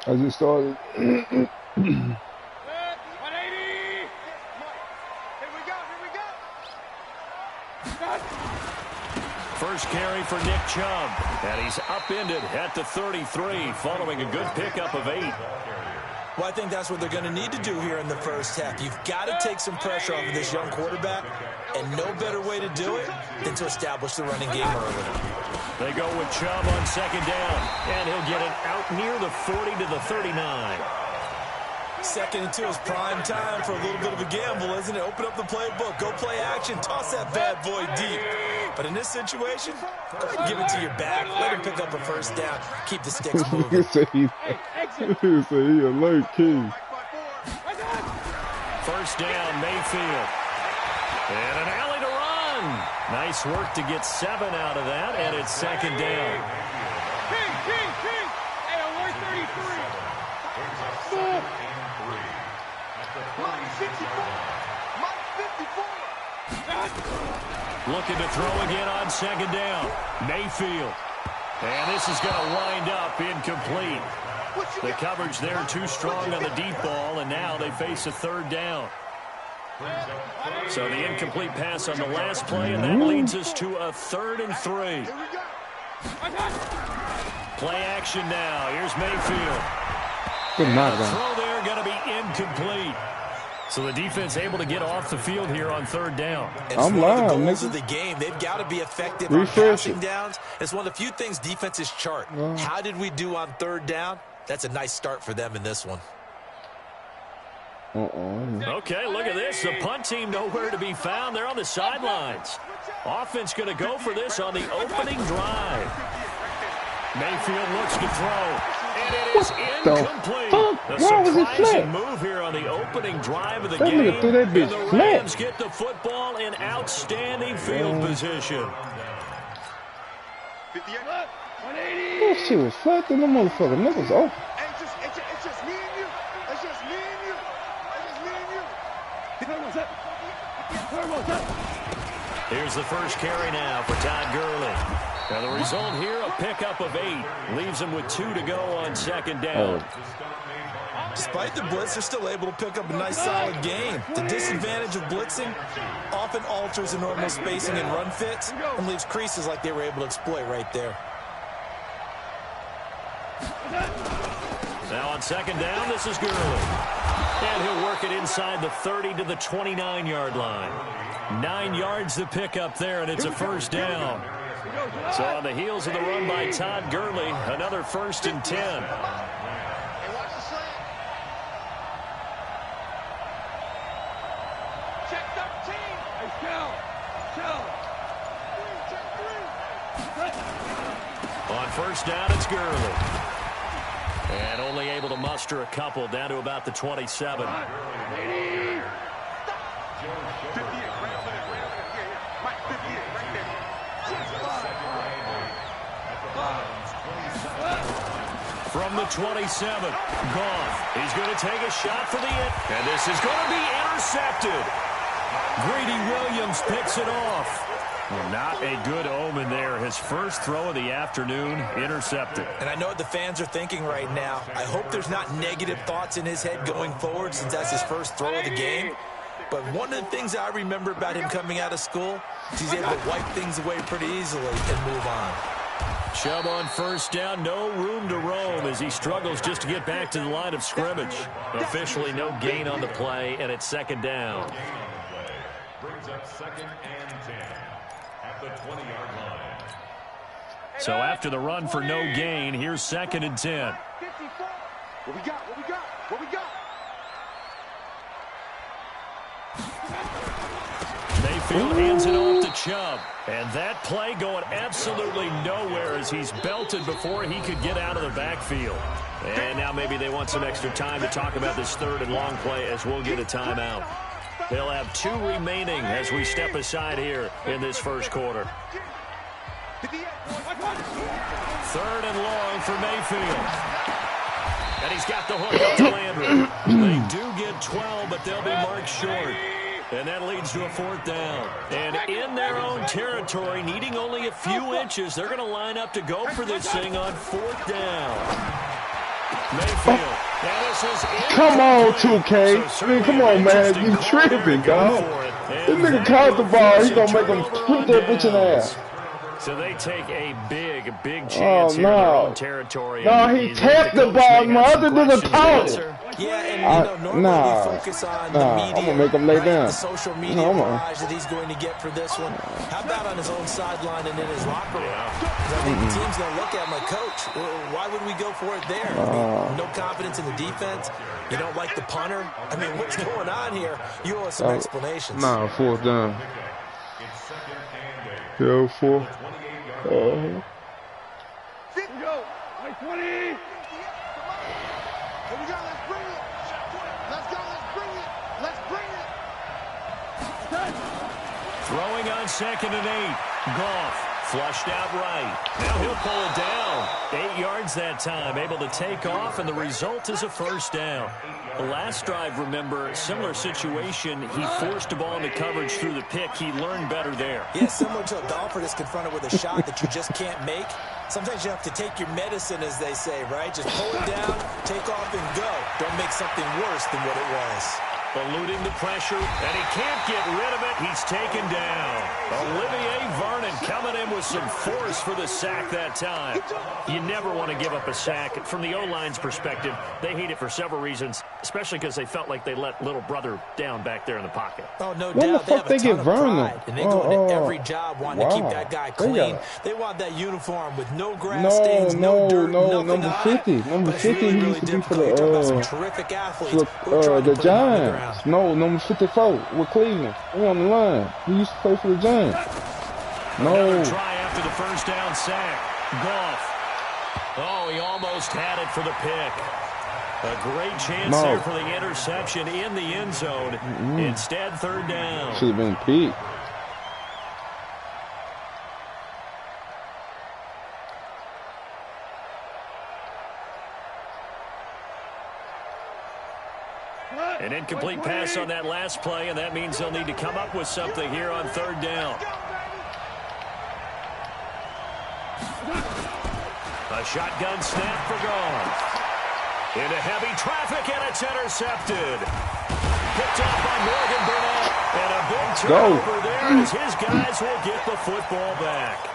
I just started. 180. Here we go. First carry for Nick Chubb. And he's upended at the 33 following a good pickup of 8. Well, I think that's what they're going to need to do here in the first half. You've got to take some pressure off of this young quarterback, and no better way to do it than to establish the running game early. They go with Chubb on second down, and he'll get it out near the 40 to the 39. Second and 2 is prime time for a little bit of a gamble, isn't it? Open up the playbook, go play action, toss that bad boy deep. But in this situation, go ahead and give it to your back. Let him pick up a first down. Keep the sticks moving. He alert king. First down, Mayfield. And an alley to run. Nice work to get 7 out of that, and it's second down. King. Hey, alert 33. Mike 54. Looking to throw again on second down. Mayfield. And this is going to wind up incomplete. The coverage there too strong on the deep ball, and now they face a third down. So the incomplete pass on the last play, and that leads us to a 3rd and 3. Play action now. Here's Mayfield. Good night, the throw there going to be incomplete. So the defense able to get off the field here on third down. I'm lying. The goals of the game. They've got to be effective on passing downs. It's one of the few things defenses chart. How did we do on third down? That's a nice start for them in this one. Okay, look at this. The punt team nowhere to be found. They're on the sidelines. Offense going to go for this on the opening drive. Mayfield looks to throw. And it is incomplete. A surprising move here on the opening drive of the game. And the Rams get the football in outstanding field position. That shit was flat in the motherfucker. Niggas open. It's just me and you. It's just me and you. Here's the first carry now for Todd Gurley. Now the result here, a pickup of 8. Leaves him with 2 to go on second down. Despite the blitz, they're still able to pick up a nice solid gain. The disadvantage of blitzing often alters the normal spacing and run fits and leaves creases like they were able to exploit right there. Now on second down, this is Gurley. And he'll work it inside the 30 to the 29-yard line. 9 yards to pick up there, and it's a first down. So on the heels of the run by Todd Gurley, another 1st and 10. On first down, it's Gurley. And only able to muster a couple down to about the 27. From the 27, Goff. He's going to take a shot for the end. And this is going to be intercepted. Greedy Williams picks it off. Well, not a good omen there. His first throw of the afternoon, intercepted. And I know what the fans are thinking right now. I hope there's not negative thoughts in his head going forward since that's his first throw of the game. But one of the things I remember about him coming out of school is he's able to wipe things away pretty easily and move on. Chubb on first down, no room to roam as he struggles just to get back to the line of scrimmage. Officially no gain on the play, and it's second down. Brings up 2nd and 10 at the 20-yard line. So after the run for no gain, here's 2nd and 10. What we got? Mayfield hands it off to Chubb. And that play going absolutely nowhere as he's belted before he could get out of the backfield. And now maybe they want some extra time to talk about this 3rd and long play as we'll get a timeout. They'll have 2 remaining as we step aside here in this first quarter. 3rd and long for Mayfield. And he's got the hook up to Landry. They do get 12, but they'll be marked short. And that leads to a 4th down. And in their own territory, needing only a few inches, they're going to line up to go for this thing on 4th down. Mayfield. And this is Come on, incomplete. 2K. So Man, come on, man. You tripping, dog. This nigga caught the ball. He gonna make him put that bitch in the air. So they take a big chance here in their own territory. No, he tapped the ball. My other nigga caught it. Yeah, and normally we focus on the media, I'm gonna make him lay down. the social media barrage that he's going to get for this one. How about on his own sideline and in his locker room? I think the team's gonna look at him like, Coach, why would we go for it there? I mean, no confidence in the defense. You don't like the punter. I mean, what's going on here? You owe us some explanations. Nah, fourth down. Yeah, four. Go. Like 20. Here we go. Let's bring it. Let's go. Let's bring it. Let's bring it. Throwing on 2nd and 8. Goff flushed out right. Now he'll pull it down. 8 yards that time. Able to take off, and the result is a first down. The last drive, remember, similar situation. He forced the ball into coverage through the pick. He learned better there. Yeah, similar to a golfer that's confronted with a shot that you just can't make. Sometimes you have to take your medicine, as they say, right? Just pull it down, take off, and go. Don't make something worse than what it was. Eluding the pressure, and he can't get rid of it. He's taken down. Olivier Vernon coming in with some force for the sack that time. You never want to give up a sack. From the O-line's perspective, they hate it for several reasons, especially because they felt like they let little brother down back there in the pocket. Oh, no When the doubt. fuck They they have a get ton of Vernon? pride, and they go into every job wanting to keep that guy clean. They want that uniform with no grass stains, no dirt, nothing number on 50. it. Number But it's 50, really, he really used to be for difficult. You're talking about some the, terrific athletes who are trying to the put him on the Giants. ground. No, number 54 with Cleveland. He on the line. He used to play for the Giants. Another try after the first down sack. Goff. Oh, he almost had it for the pick. A great chance there for the interception in the end zone. Instead, 3rd down. Should have been Pete. An incomplete pass on that last play, and that means they'll need to come up with something here on 3rd down. A shotgun snap for Goff. Into heavy traffic, and it's intercepted. Picked off by Morgan Burnett. And a big turnover there as his guys will get the football back.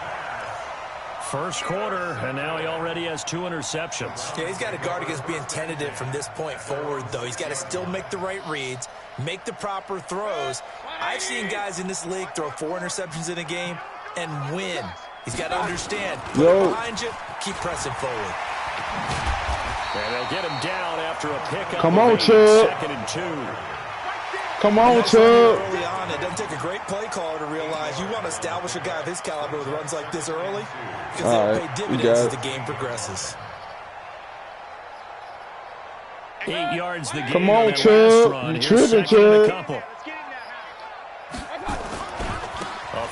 First quarter, and now he already has 2 interceptions. Yeah, he's got to guard against being tentative from this point forward, though. He's got to still make the right reads, make the proper throws. I've seen guys in this league throw 4 interceptions in a game and win. He's got to understand. Put it behind you, keep pressing forward. And they'll get him down after a pickup. Come on, Chubb. 2nd and 2. Come on, Chubb. Early on, it doesn't take a great play caller to realize you want to establish a guy of his caliber with runs like this early, because they'll pay dividends as the game progresses. 8 yards the game. Come on, Chubb. You tripping, Chubb.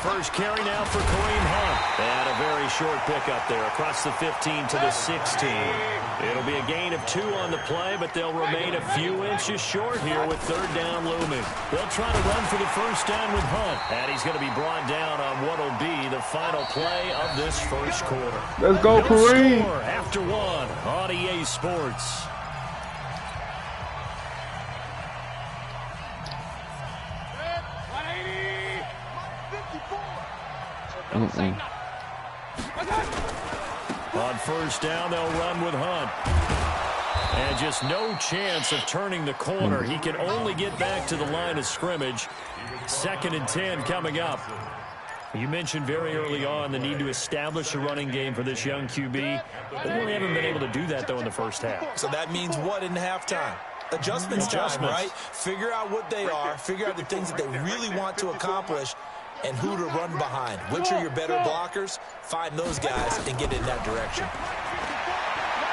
First carry now for Kareem Hunt. And a very short pickup there across the 15 to the 16. It'll be a gain of 2 on the play, but they'll remain a few inches short here with 3rd down looming. They'll try to run for the first down with Hunt. And he's going to be brought down on what will be the final play of this first quarter. Let's go, Kareem. Score after 1 on EA Sports. On first down, they'll run with Hunt. And just no chance of turning the corner. He can only get back to the line of scrimmage. 2nd and 10 coming up. You mentioned very early on the need to establish a running game for this young QB. They really haven't been able to do that, though, in the first half. So that means what in halftime? Adjustments time, right? Figure out what they are. Figure out the things that they really want to accomplish and who to run behind. Which are your better blockers? Find those guys and get in that direction.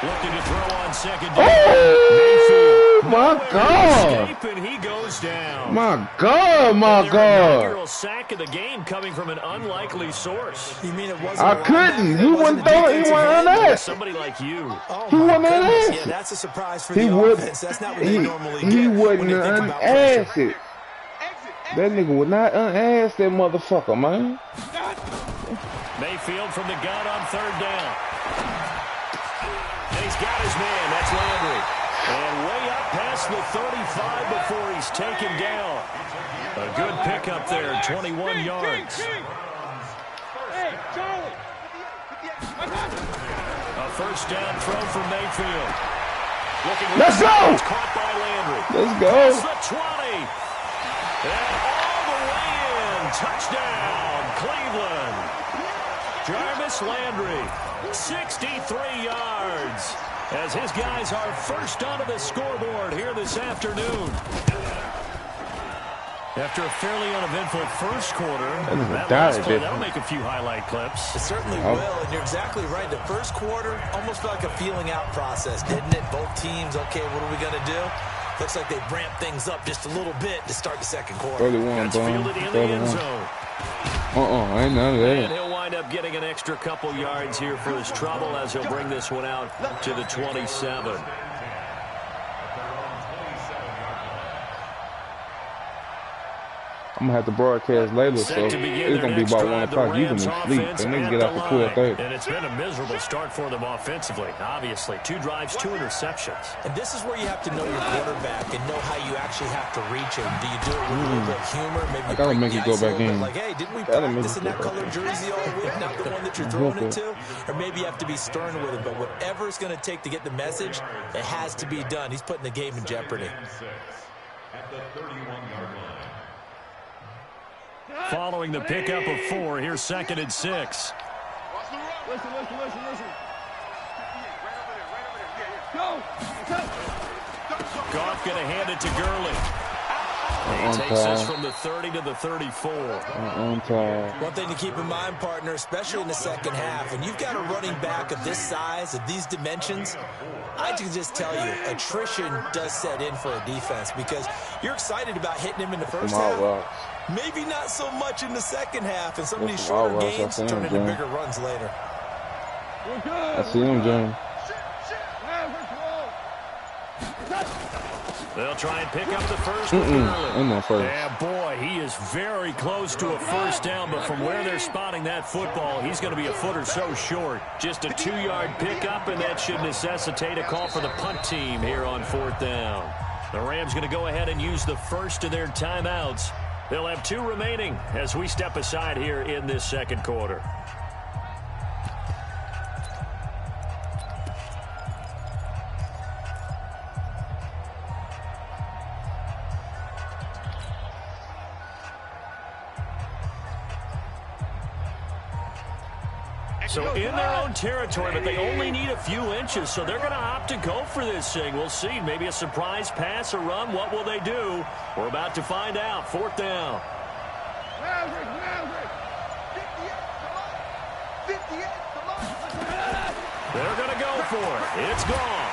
Looking to throw on 2nd down. Oh, my God. Escape, and he goes down. My God, my God. Inaugural sack of the game coming from an unlikely source. You mean it wasn't? I couldn't. He wouldn't throw it. He went unasked. Somebody like you. Oh, He wasn't unasked. Yeah, that's a surprise for He the would. offense. That's not what they normally get. He when wouldn't they think about pressure. unask it. That nigga would not unask that motherfucker, man. Mayfield from the gun on 3rd down. And he's got his man. That's Landry. past the 35 before he's taken down. A good pickup there, 21 yards. A first down throw from Mayfield. Let's go! Caught by Landry. Let's go. Across the 20. And all the way in. Touchdown, Cleveland. Jarvis Landry, 63 yards. As his guys are first onto the scoreboard here this afternoon. After a fairly uneventful first quarter, that'll make a few highlight clips. It certainly will, and you're exactly right. The first quarter almost felt like a feeling out process, didn't it? Both teams, okay, what are we going to do? Looks like they ramped things up just a little bit to start the second quarter. 31, That's fielded in the end zone. Ain't none of that. And he'll wind up getting an extra couple yards here for his trouble as he'll bring this one out to the 27. I'm going to have to broadcast later, so it's going to be about 1 o'clock. You can sleep. They need to get out to 12:30. And it's been a miserable start for them offensively, obviously. 2 drives, 2 interceptions. And this is where you have to know your quarterback and know how you actually have to reach him. Do you do it with a little bit of humor? Maybe I got to make you go back in. Like, hey, didn't we practice in that colored jersey all week, not the one that you're throwing it to? Or maybe you have to be stern with it. But whatever it's going to take to get the message, it has to be done. He's putting the game in jeopardy. At the 31-yard line. Following the pickup of 4, here's 2nd and 6. Listen. Go. Goff going to hand it to Gurley. He takes this from the 30 to the 34. One thing to keep in mind, partner, especially in the second half, when you've got a running back of this size, of these dimensions, I can just tell you, attrition does set in for a defense because you're excited about hitting him in the first half. Maybe not so much in the second half, and some of these shorter gains turn into bigger runs later. I see him, James. They'll try and pick up the first with Gurley. Yeah, boy, he is very close to a first down, but from where they're spotting that football, he's going to be a foot or so short. Just a 2-yard pickup, and that should necessitate a call for the punt team here on 4th down. The Rams going to go ahead and use the first of their timeouts. They'll have 2 remaining as we step aside here in this second quarter. So in their own territory, but they only need a few inches, so they're going to opt to go for this thing. We'll see. Maybe a surprise pass or run. What will they do? We're about to find out. 4th down. They're going to go for it. It's gone.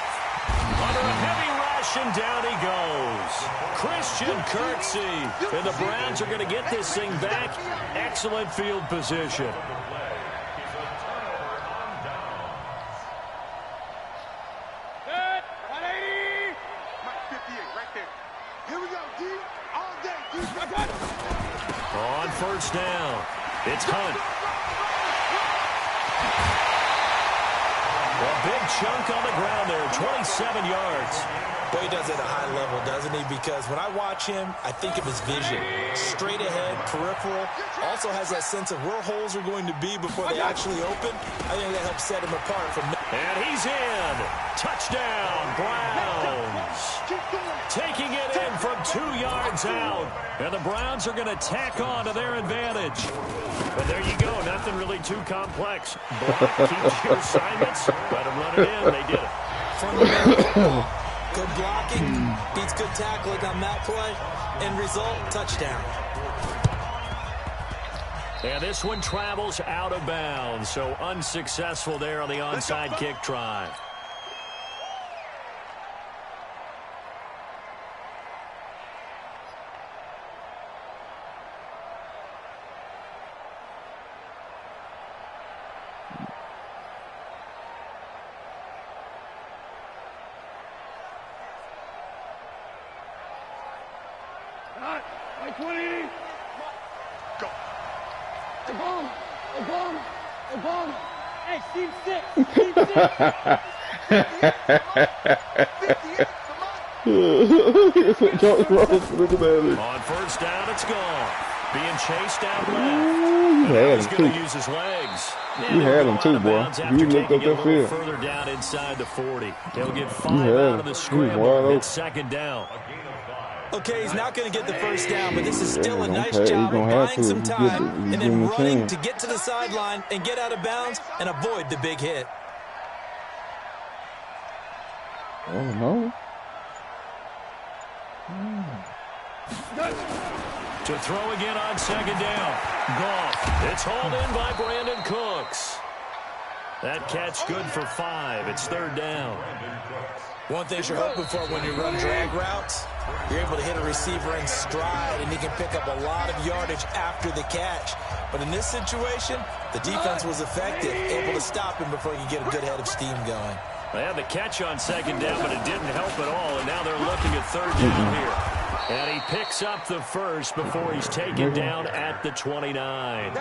Under a heavy rush, and down he goes. Christian Kirksey. And the Browns are going to get this thing back. Excellent field position. On first down, it's Hunt. A big chunk on the ground there, 27 yards. Boy, he does it at a high level, doesn't he? Because when I watch him, I think of his vision. Straight ahead, peripheral. Also has that sense of where holes are going to be before they actually open. I think that helps set him apart from... And he's in. Touchdown, Browns. Taking it in from 2 yards out. And the Browns are going to tack on to their advantage. But there you go. Nothing really too complex. Block keeps your assignments. Let them run it in. They did it. From the middle. Good blocking. Beats good tackling on that play. End result, touchdown. And this one travels out of bounds. So unsuccessful there on the onside kick try. Hey, team 6. Team 6. Look at that. On first down, it's gone. Being chased out left. You had He's him going to too. use his legs. You had him too, boy. You looked up that field. Further down inside the 40. He'll get 5 had out him. of the He was scramble. wide open. It's second down. Okay, he's not going to get the first down, but this is still a Yeah, nice he job of gonna have buying to. some He time give and him then a running chance. to get to the sideline and get out of bounds and avoid the big hit. Oh, no. To throw again on second down. Goff. It's hauled in by Brandon Cooks. That catch good for 5. It's third down. One thing you're hoping for when you run drag routes, you're able to hit a receiver in stride, and he can pick up a lot of yardage after the catch. But in this situation, the defense was effective, able to stop him before he could get a good head of steam going. They had the catch on second down, but it didn't help at all, and now they're looking at third down here. And he picks up the first before he's taken down at the 29.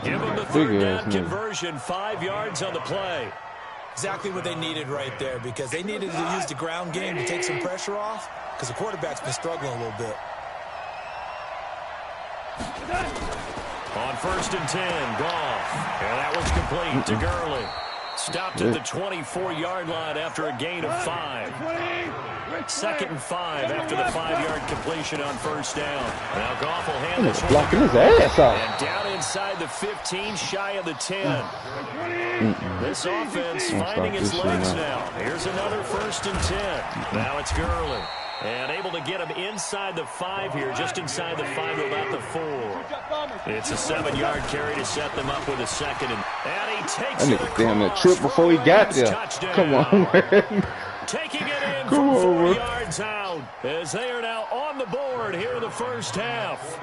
Give him the third down conversion, 5 yards on the play. Exactly what they needed right there, because they needed to use the ground game to take some pressure off, because the quarterback's been struggling a little bit. On first and 10, Goff. And that one's complete to Gurley. Stopped at the 24-yard line after a gain of 5. Second and 5 after the 5-yard completion on first down. Now Goff will hand this one. Blocking his ass out. And down inside the 15, shy of the 10. This offense finding its legs now. Here's another first and 10. Now it's Gurley. And able to get him inside the 5 here, just inside the 5 to about the 4. It's a 7-yard carry to set them up with a second. And he takes That it nigga damn near across tripped before he got there. touchdown. Come on, man. Taking it in Come from 40 on, yards out as they are now on the board here in the first half.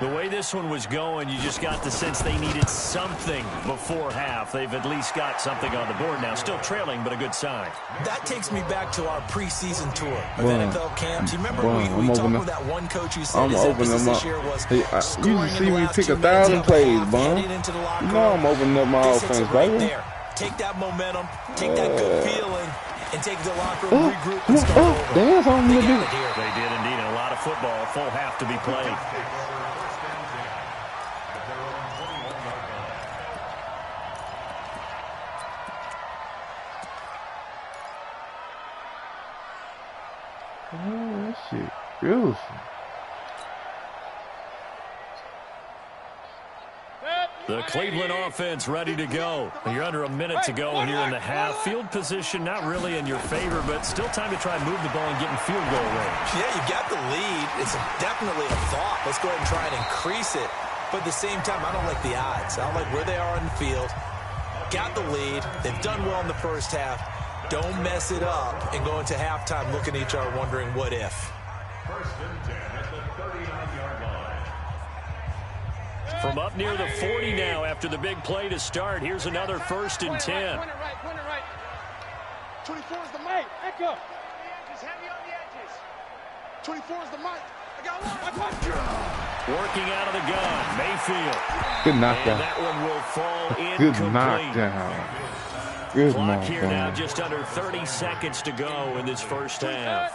The way this one was going, you just got the sense they needed something before half. They've at least got something on the board now. Still trailing, but a good sign. That takes me back to our preseason tour of NFL camps. You remember we talked with that one coach who said his emphasis this year was you see me pick 1,000 plays, bun. You know I'm opening up my offense, baby. Take that momentum, take that good feeling, and take the locker room, regroup, and start over. Dance on me, They did indeed, and a lot of football, a full half to be played. Oh, that shit beautiful. The Cleveland offense ready to go. You're under a minute to go here in the half. Field position not really in your favor, but still time to try and move the ball and get in field goal range. Yeah, you got the lead. It's definitely a thought. Let's go ahead and try and increase it. But at the same time, I don't like the odds. I don't like where they are on the field. Got the lead. They've done well in the first half. Don't mess it up and go into halftime looking at each other wondering what if. First and 10 at the 39-yard line. From up near the 40 now after the big play to start. Here's another first and 10. Point it right. 24 is the mic. Echo. Just heavy on the edges. 24 is the mic. I got one. Working out of the gun, Mayfield. Good knockdown. And that one will fall Good incomplete. knockdown. Good Clock here now, knockdown. just under 30 seconds to go in this first half.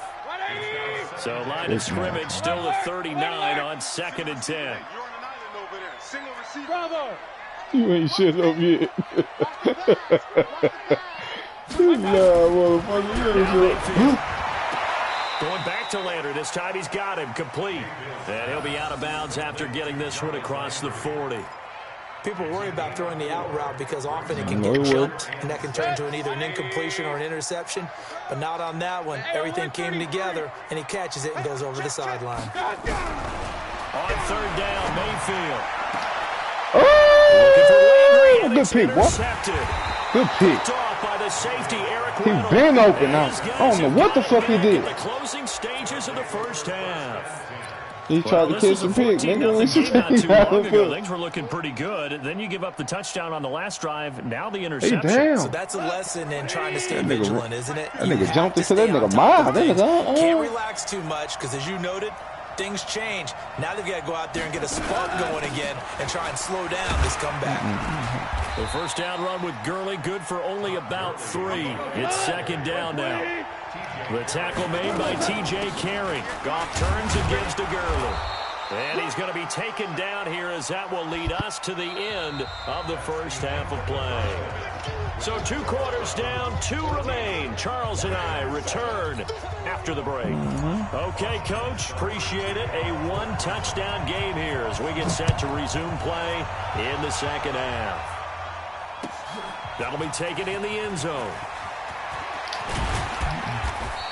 So line of scrimmage still the 39 on second and 10. You're on an island over there. Single receiver. Bravo. You ain't shit up yet. Nah, motherfucker. You ain't shit up. Going back to Lander. This time he's got him complete. And he'll be out of bounds after getting this one across the 40. People worry about throwing the out route because often it can get jumped, and that can turn into either an incompletion or an interception. But not on that one. Everything came together, and he catches it and goes over the sideline. On third down, Mayfield. Oh, Looking for Landry, and good pick, boy. intercepted. Good pick. Picked off by the safety, Eric He Weddle. been open now. These I guys don't know have what the got fuck he back did. in the closing stages of the first half. He tried to catch some pick. Nothing Nigga, game not too long ago. he Things were looking pretty good. Then you give up the touchdown on the last drive. Now the Hey, interception. damn. So that's a lesson in trying to stay That nigga- vigilant, isn't it? that You nigga have jumped to into that stay on nigga top of mouth. That things. nigga, Can't relax too much because, as you noted, things change. Now they've got to go out there and get a spark going again and try and slow down this comeback. The first down run with Gurley, good for only about 3. It's second down now. The tackle made by T.J. Carey. Goff turns and gives to Gurley. And he's going to be taken down here as that will lead us to the end of the first half of play. So 2 quarters down, 2 remain. Charles and I return after the break. Okay, Coach, appreciate it. A 1-touchdown game here as we get set to resume play in the second half. That'll be taken in the end zone.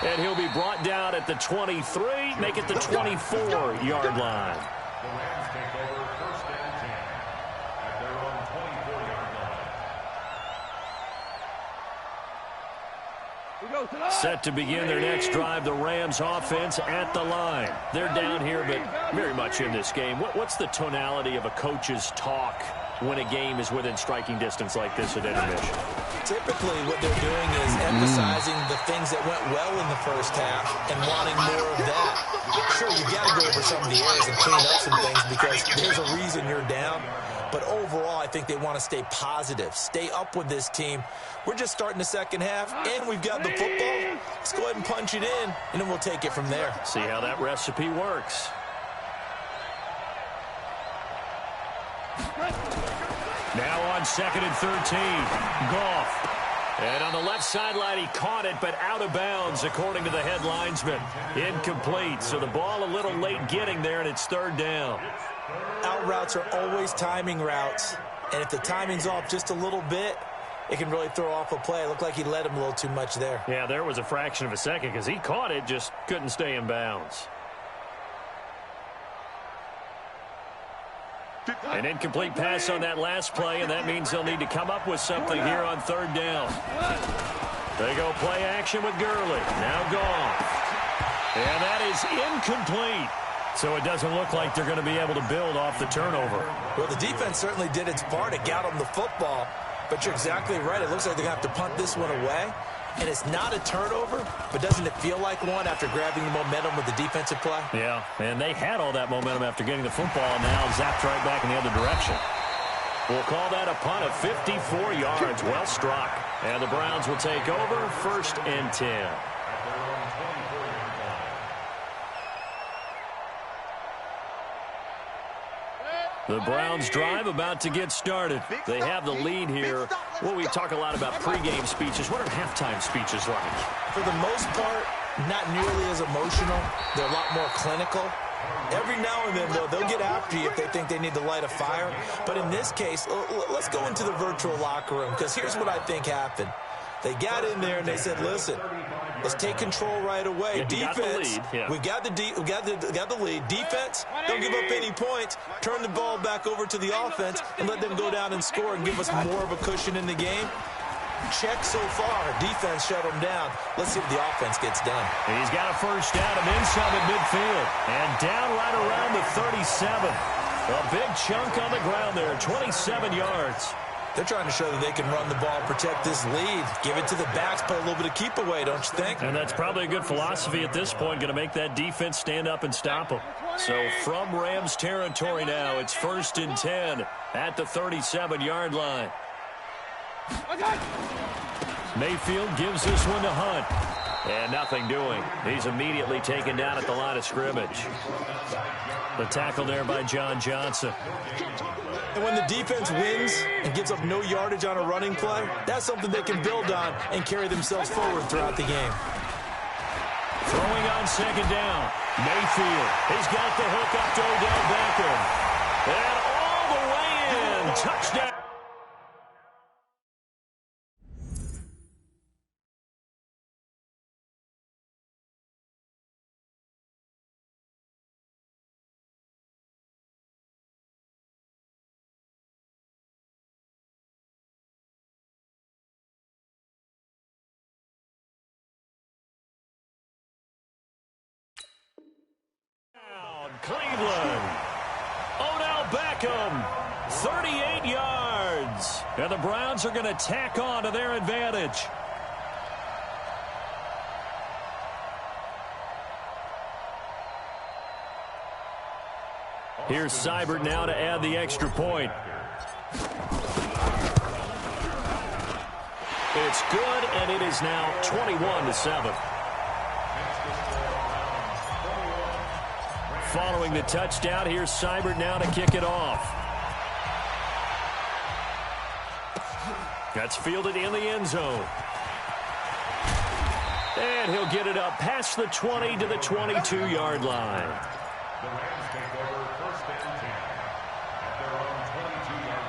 And he'll be brought down at the 23, make it the 24-yard line. The Rams take over first and 10 at their own 24-yard line. Set to begin their next drive, the Rams offense at the line. They're down here, but very much in this game. What's the tonality of a coach's talk when a game is within striking distance like this at intermission? Typically, what they're doing is emphasizing the things that went well in the first half and wanting more of that. Sure, you got to go over some of the areas and clean up some things because there's a reason you're down. But overall, I think they want to stay positive, stay up with this team. We're just starting the second half, and we've got the football. Let's go ahead and punch it in, and then we'll take it from there. See how that recipe works. Now on 2nd and 13, Goff. And on the left sideline, he caught it, but out of bounds, according to the head linesman. Incomplete, so the ball a little late getting there, and it's 3rd down. Out routes are always timing routes, and if the timing's off just a little bit, it can really throw off a play. It looked like he led him a little too much there. Yeah, there was a fraction of a second because he caught it, just couldn't stay in bounds. An incomplete pass on that last play, and that means they'll need to come up with something here on 3rd down. They go play action with Gurley. Now gone. And that is incomplete. So it doesn't look like they're going to be able to build off the turnover. Well, the defense certainly did its part. It got them the football. But you're exactly right. It looks like they're going to have to punt this one away. And it's not a turnover, but doesn't it feel like one after grabbing the momentum with the defensive play? Yeah, and they had all that momentum after getting the football, and now zapped right back in the other direction. We'll call that a punt of 54 yards. Well struck. And the Browns will take over 1st and 10. The Browns drive about to get started. They have the lead here. Well, we talk a lot about pregame speeches. What are halftime speeches like? For the most part, not nearly as emotional. They're a lot more clinical. Every now and then, though, they'll get after you if they think they need to light a fire. But in this case, let's go into the virtual locker room, because here's what I think happened. They got in there and they said, listen, let's take control right away. Defense, we got the lead. Defense, don't give up any points. Turn the ball back over to the offense and let them go down and score and give us more of a cushion in the game. Check so far. Defense shut them down. Let's see if the offense gets done. He's got a first down and in some at midfield. And down right around the 37. A big chunk on the ground there, 27 yards. They're trying to show that they can run the ball, protect this lead, give it to the backs, play a little bit of keep away, don't you think? And that's probably a good philosophy at this point, going to make that defense stand up and stop them. So from Rams territory now, it's 1st and 10 at the 37-yard line. Mayfield gives this one to Hunt. And nothing doing. He's immediately taken down at the line of scrimmage. The tackle there by John Johnson. And when the defense wins and gives up no yardage on a running play, that's something they can build on and carry themselves forward throughout the game. Throwing on 2nd down. Mayfield. He's got the hook up to Odell Beckham. And all the way in. Touchdown. Cleveland. Odell Beckham, 38 yards. And the Browns are going to tack on to their advantage. Here's Seibert now to add the extra point. It's good, and it is now 21-7. Following the touchdown, here's Seibert now to kick it off. That's fielded in the end zone. And he'll get it up past the 20 to the 22-yard line. The Rams take over first and 10 at their own 22-yard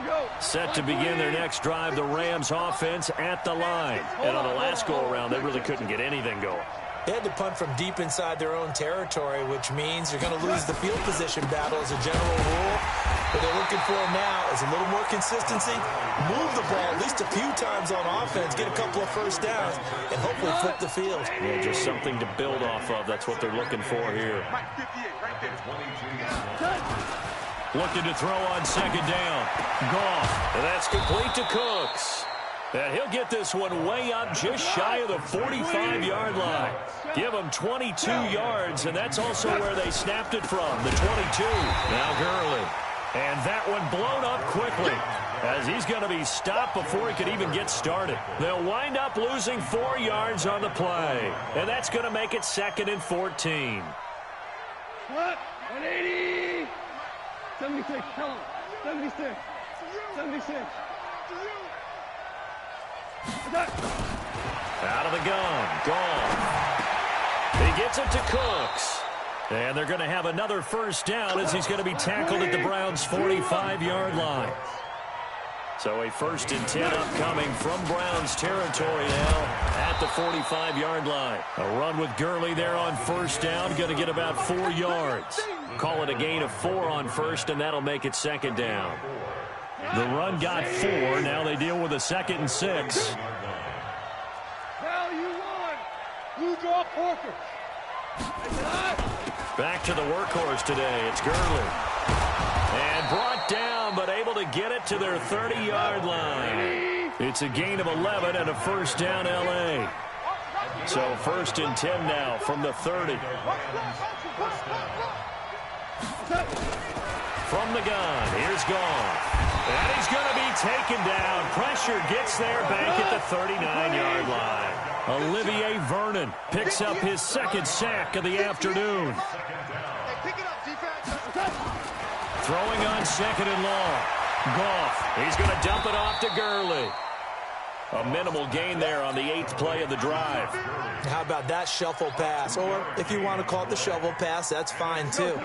line. Set to begin their next drive, the Rams offense at the line. And on the last go-around, they really couldn't get anything going. They had to punt from deep inside their own territory, which means you're going to lose the field position battle as a general rule. What they're looking for now is a little more consistency, move the ball at least a few times on offense, get a couple of first downs, and hopefully flip the field. Yeah, just something to build off of. That's what they're looking for here. Looking to throw on second down. Goff. And that's complete to Cooks. And he'll get this one way up just shy of the 45-yard line. Give him 22 yards, and that's also where they snapped it from, the 22. Now Gurley. And that one blown up quickly as he's going to be stopped before he could even get started. They'll wind up losing 4 yards on the play, and that's going to make it 2nd and 14. What? 180. 76. Tell him. 76. 76. Out of the gun. Gone. He gets it to Cooks. And they're going to have another first down as he's going to be tackled at the Browns' 45-yard line. So a 1st and 10 upcoming from Browns territory now at the 45-yard line. A run with Gurley there on first down, going to get about 4 yards. Call it a gain of 4 on first, and that'll make it 2nd down. The run got 4. Now they deal with a 2nd and 6. Now you won. You draw Porker. Back to the workhorse today. It's Gurley. And brought down, but able to get it to their 30-yard line. It's a gain of 11 and a first down, L.A. So 1st and 10 now from the 30. From the gun, here's Goff. And he's going to be taken down. Pressure gets there back at the 39-yard line. Olivier Vernon picks up his 2nd sack of the afternoon. Throwing on 2nd and long. Goff, he's going to dump it off to Gurley. A minimal gain there on the 8th play of the drive. How about that shuffle pass? Or if you want to call it the shovel pass, that's fine too.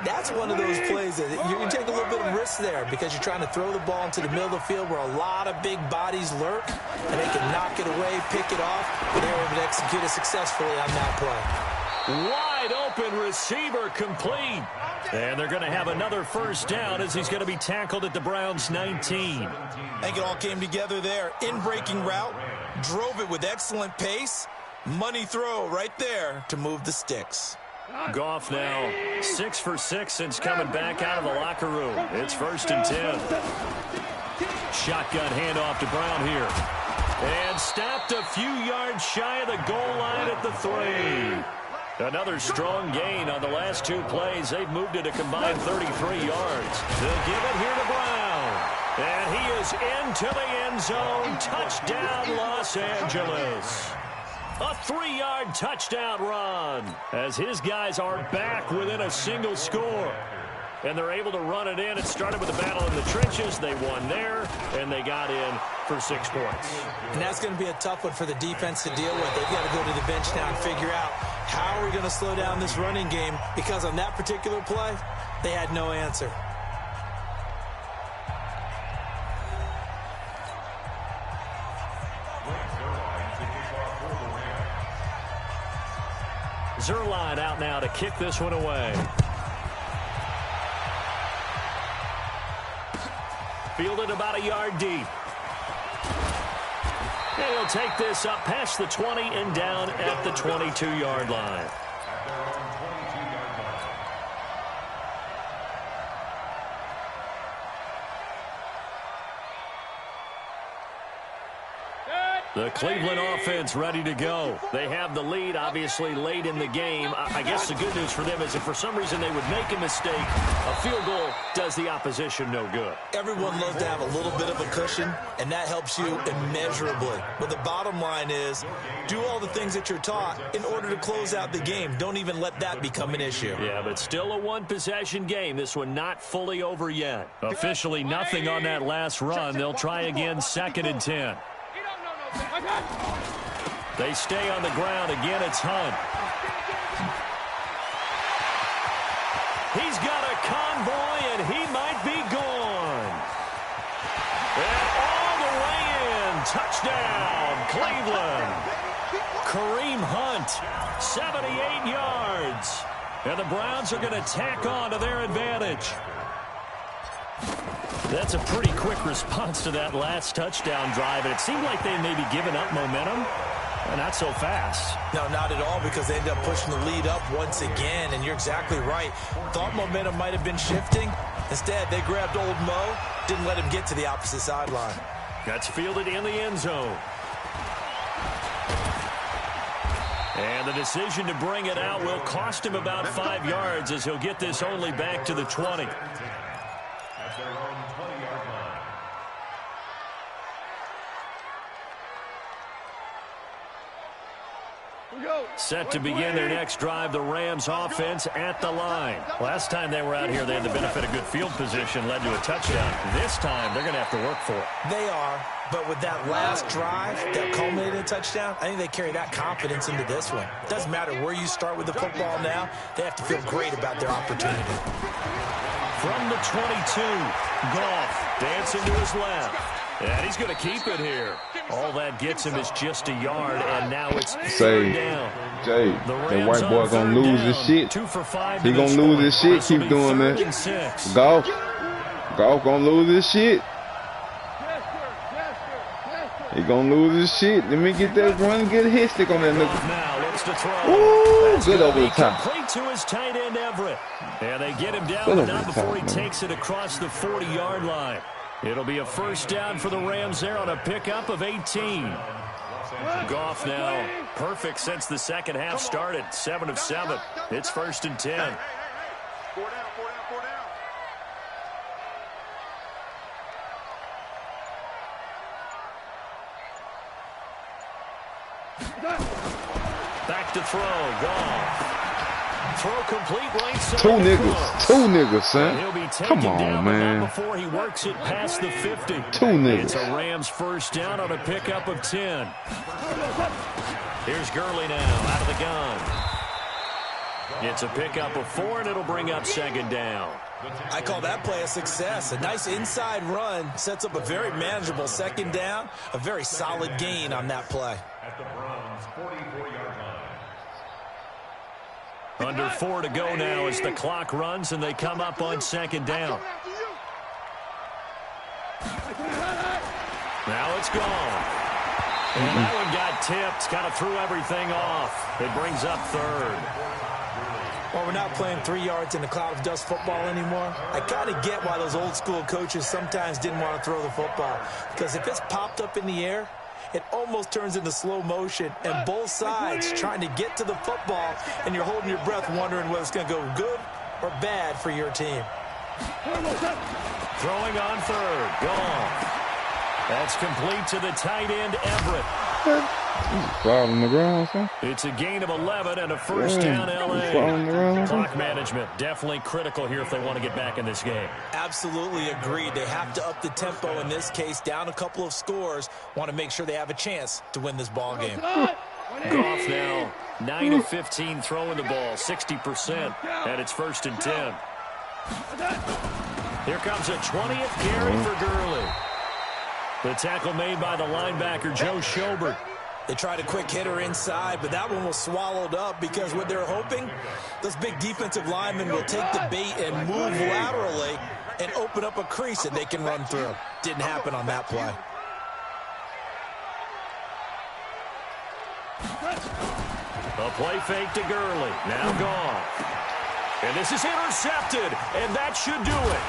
That's one of those plays that you can take a little bit of risk there because you're trying to throw the ball into the middle of the field where a lot of big bodies lurk, and they can knock it away, pick it off, but they were able to execute it successfully on that play. Wide open receiver complete. And they're going to have another first down as he's going to be tackled at the Browns' 19. I think it all came together there. In-breaking route, drove it with excellent pace. Money throw right there to move the sticks. Goff now 6 for 6 since coming back out of the locker room. It's 1st and 10. Shotgun handoff to Brown here. And stopped a few yards shy of the goal line at the 3. Another strong gain on the last 2 plays. They've moved it a combined 33 yards. They'll give it here to Brown. And he is into the end zone. Touchdown, Los Angeles. A 3-yard touchdown run as his guys are back within a single score. And they're able to run it in. It started with a battle in the trenches. They won there, and they got in for 6 points. And that's going to be a tough one for the defense to deal with. They've got to go to the bench now and figure out how are we going to slow down this running game, because on that particular play, they had no answer. Zerline out now to kick this one away. Fielded about a yard deep. And he'll take this up past the 20 and down at the 22-yard line. The Cleveland offense ready to go. They have the lead, obviously, late in the game. I guess the good news for them is if for some reason they would make a mistake, a field goal does the opposition no good. Everyone loves to have a little bit of a cushion, and that helps you immeasurably. But the bottom line is, do all the things that you're taught in order to close out the game. Don't even let that become an issue. Yeah, but still a one-possession game. This one not fully over yet. Officially nothing on that last run. They'll try again, 2nd and 10. They stay on the ground. Again, it's Hunt. He's got a convoy, and he might be gone. And all the way in. Touchdown, Cleveland. Kareem Hunt, 78 yards. And the Browns are going to tack on to their advantage. That's a pretty quick response to that last touchdown drive. And it seemed like they may be giving up momentum. Not so fast. No, not at all, because they end up pushing the lead up once again. And you're exactly right. Thought momentum might have been shifting. Instead, they grabbed old Mo, didn't let him get to the opposite sideline. That's fielded in the end zone. And the decision to bring it out will cost him about 5 yards as he'll get this only back to the 20. At their own 20-yard line. Set to begin their next drive, the Rams offense at the line. Last time they were out here, they had the benefit of good field position, led to a touchdown. This time, they're going to have to work for it. They are, but with that last drive that culminated in a touchdown, I think they carry that confidence into this one. Doesn't matter where you start with the football now, they have to feel great about their opportunity. From the 22, Goff dancing to his left. And he's going to keep it here. All that gets him is just a yard, and now it's third down. Jay, that white boy going to lose his shit. 2 for 5. He going to lose his shit. Keep doing that. Goff going to lose his shit. He going to lose his shit. Let me get that run, get a hit stick on that nigga. Now looks to throw. Ooh, good over the top. Complete to his tight end, Everett. And they get him down, but not before he takes it across the 40-yard line. It'll be a first down for the Rams there on a pickup of 18. Goff now perfect since the second half started. 7 of 7. It's 1st and 10. 4 down, 4 down. Back to throw. Goff. Throw complete right side. Two niggas, son. He'll be taken Come on, down, man. But not before he works it past the 50. Two niggas. It's a Rams first down on a pickup of 10. Here's Gurley now out of the gun. It's a pickup of 4, and it'll bring up 2nd down. I call that play a success. A nice inside run sets up a very manageable 2nd down. A very solid gain on that play. At the Browns' 44-yard line. Under 4 to go now as the clock runs, and they come up on 2nd down. Now it's gone. And that one got tipped, kind of threw everything off. It brings up 3rd. Well, we're not playing 3 yards in a cloud of dust football anymore. I kind of get why those old school coaches sometimes didn't want to throw the football. Because if it's popped up in the air, it almost turns into slow motion, and both sides trying to get to the football, and you're holding your breath wondering whether it's going to go good or bad for your team. Throwing on 3rd. Gone. That's complete to the tight end, Everett. Fall on the ground, son. It's a gain of 11 and a first down, L.A. Clock management definitely critical here if they want to get back in this game. Absolutely agreed. They have to up the tempo in this case, down a couple of scores. Want to make sure they have a chance to win this ball game. Goff now 9 of 15 throwing the ball, 60%, and it's 1st and 10. Here comes a 20th carry for Gurley. The tackle made by the linebacker, Joe Schobert. They tried a quick hitter inside, but that one was swallowed up because what they're hoping, those big defensive linemen will take the bait and move laterally and open up a crease that they can run through. Didn't happen on that play. A play fake to Gurley. Now gone. And this is intercepted, and that should do it.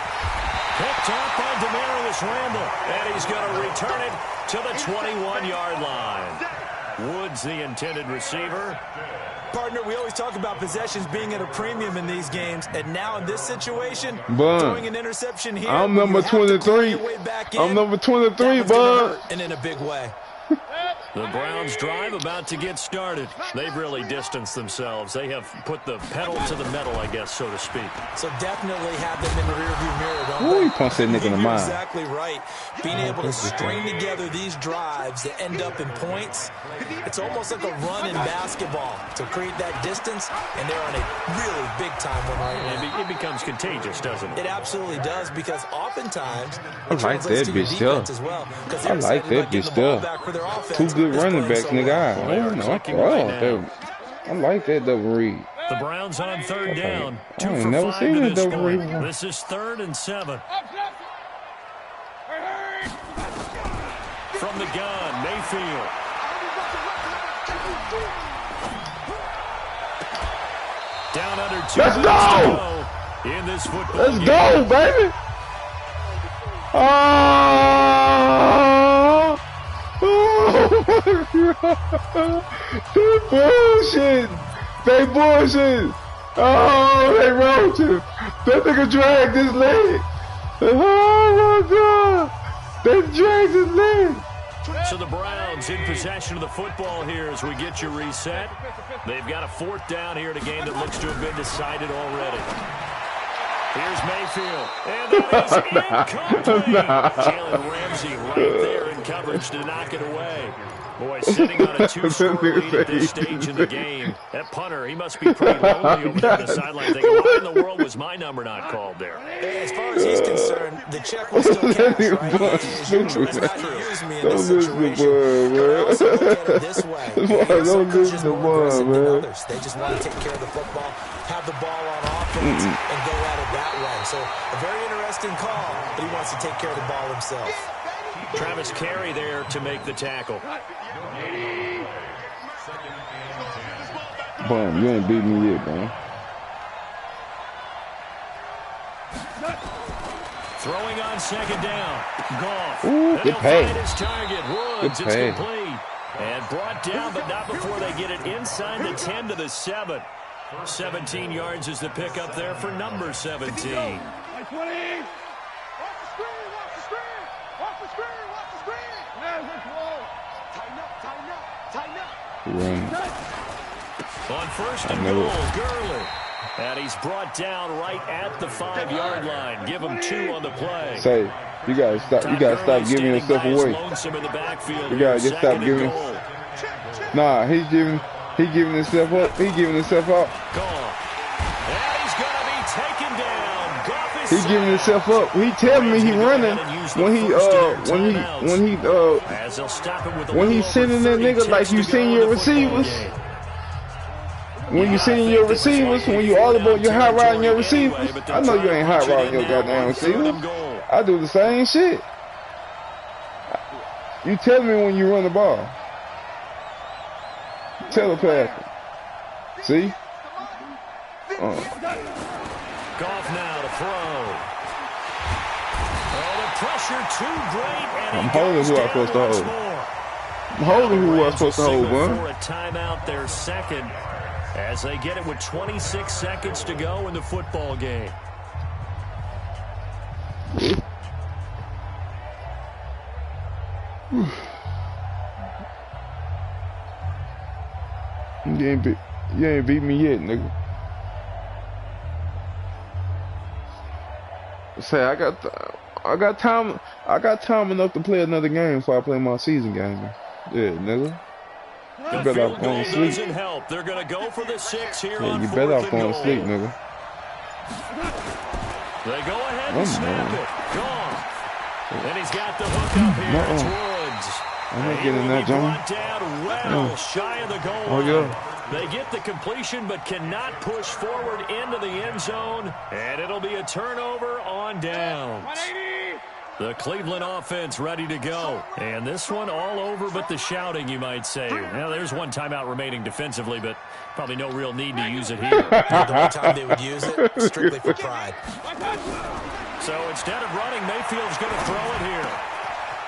Picked off by Demarius Randall, and he's going to return it to the 21-yard line. Woods, the intended receiver. Partner, we always talk about possessions being at a premium in these games, and now in this situation, throwing an interception here. I'm number 23. I'm number 23, bud. And in a big way. The Browns drive about to get started. They've really distanced themselves. They have put the pedal to the metal, I guess, so to speak. So definitely have them in the rearview mirror, don't Ooh, they? he punched that nigga in the mind. Exactly right. Being able to string together these drives that end up in points, it's almost like a run in basketball to create that distance, and they're on a really big-time one right now. It becomes contagious, doesn't it? It absolutely does, because oftentimes I like that bitch still. I like that bitch still. Two good running backs, nigga. I like that double read. The Browns on third down. 2 ain't for never 5 seen to a this double point. read. This is 3rd and 7. From the gun, Mayfield. Down under 2 Let's minutes go! to go in this football Let's game. go, baby. Oh my God. They bullshit. They bullshit. Oh, they rolled him. That nigga dragged his leg. Oh my God. They dragged his leg. So the Browns in possession of the football here as we get you reset. They've got a 4th down here in a game that looks to have been decided already. Here's Mayfield. And that is incomplete. Jalen Ramsey right there in coverage to knock it away. Boy, sitting on a 2-score lead at this stage in the game. That punter, he must be pretty lonely over there on the sideline thinking, why in the world was my number not called there? As far as he's concerned, the check was still cash, right? That's not to use me in this situation. But I also look at it this way. Some coaches more aggressive than others. They just want to take care of the football, have the ball on offense, and go at it that way. So a very interesting call, but he wants to take care of the ball himself. Travis Carey there to make the tackle. Boom, you ain't beat me yet, man. Throwing on 2nd down. Goff. Ooh, good pay. His target. Woods, Good it's pay. complete. And brought down, but not before they get it inside the 10 to the 7. 17 yards is the pickup there for number 17. 20. Watch the screen, watch the screen. Watch the screen, watch the screen. Tighten up, tighten up, tighten up. Run. On 1st and goal, Gurley. And he's brought down right at the 5-yard line. Give him 2 on the play. Say, you gotta stop. You gotta stop giving yourself away. You gotta just stop giving. Nah, he giving himself up. He giving himself up. And he's gonna be taken down. Goff is He giving himself up. He telling me he running when he's sending that nigga like you send your receivers. When you send your receivers, when you all about your hot riding your receivers, I know you ain't hot riding your goddamn receivers. I do the same shit. You tell me when you run the ball. Telepathy. See? Goff now to throw. Oh, the pressure too great. And I'm holding who I'm supposed to hold. I'm holding who I'm supposed to hold, man. For a timeout, their 2nd, as they get it with 26 seconds to go in the football game. You ain't beat me yet, nigga. Say I got time enough to play another game before I play my season game. Yeah, nigga. You better off going to sleep. They're gonna go for the 6 here. Yeah, you better off going to sleep, nigga. They go ahead and snap it. Gone. And he's got the hook up here. It's Woods. I'm not getting that, John. Well shy of the goal line. Oh, yeah. They get the completion but cannot push forward into the end zone. And it'll be a turnover on downs. 180. The Cleveland offense ready to go. And this one all over but the shouting, you might say. Now, there's one timeout remaining defensively, but probably no real need to use it here. The only time they would use it, strictly for pride. So instead of running, Mayfield's going to throw it here.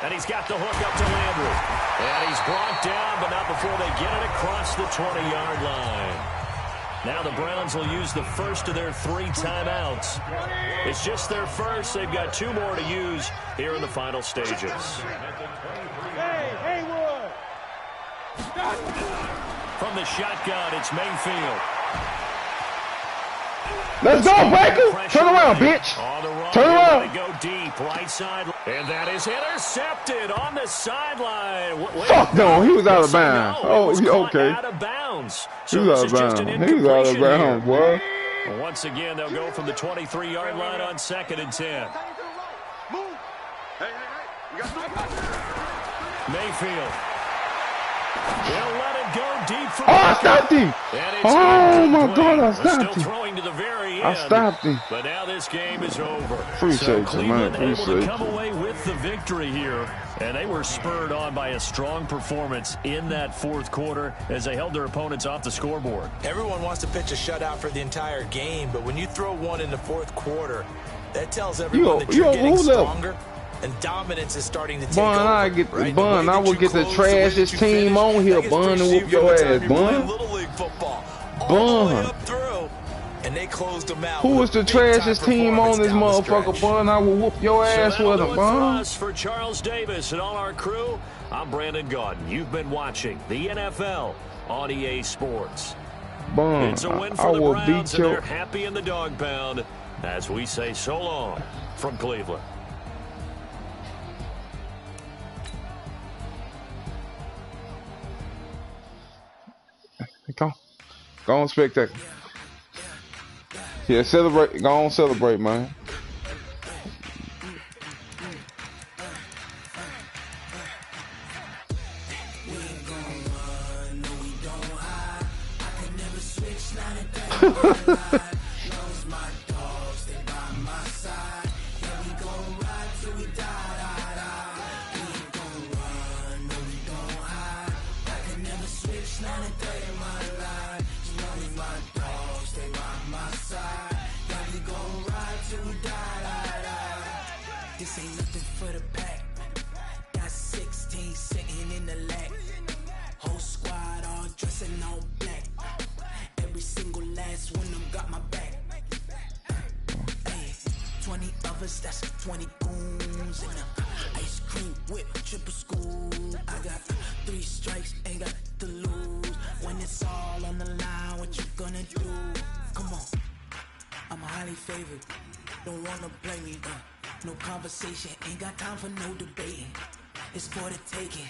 And he's got the hook up to Landry. And he's brought down, but not before they get it across the 20-yard line. Now the Browns will use the first of their 3 timeouts. It's just their first. They've got 2 more to use here in the final stages. Hey, Haywood! From the shotgun, it's Mayfield. Let's go, Baker! Turn around, bitch! Turn around! Go deep, right side. And that is intercepted on the sideline. Fuck no, he was out of bounds. Oh, okay. Out of bounds. He was out of bounds. He was out of bounds, boy. Once again, they'll go from the 23-yard line on 2nd and 10. Mayfield. He'll let it go deep for I stopped him. Oh, my God, I stopped him. Throwing to the very end, I stopped him. But now this game is over. Appreciate you, man. Able to come away with the victory here. And they were spurred on by a strong performance in that 4th quarter as they held their opponents off the scoreboard. Everyone wants to pitch a shutout for the entire game, but when you throw one in the 4th quarter, that tells everyone that you're getting stronger. And dominance is starting to take over. I will get the trashiest team on here, Bun, and whoop your ass, Bun. Little League football, all the way up through, and they closed them out. Who is the trashiest team on this motherfucker, Bun? I will whoop your ass with him, Bun. For Charles Davis and all our crew, I'm Brandon Gaudin. You've been watching the NFL on EA Sports. Bun, it's a win for the Browns, and they're happy in the dog pound as we say so long from Cleveland. Go on, spectacle. Yeah, celebrate. Go on, celebrate, man. This ain't nothing for the pack. Got 16 sitting in the lag. Whole squad all dressing all black. Every single last one of them got my back. Hey, 20 of us, that's 20 goons. And ice cream whip, triple scoop. I got 3 strikes, ain't got to lose. When it's all on the line, what you gonna do? Come on, I'm highly favored. Don't wanna blame me, no conversation, ain't got time for no debating. It's for the taking,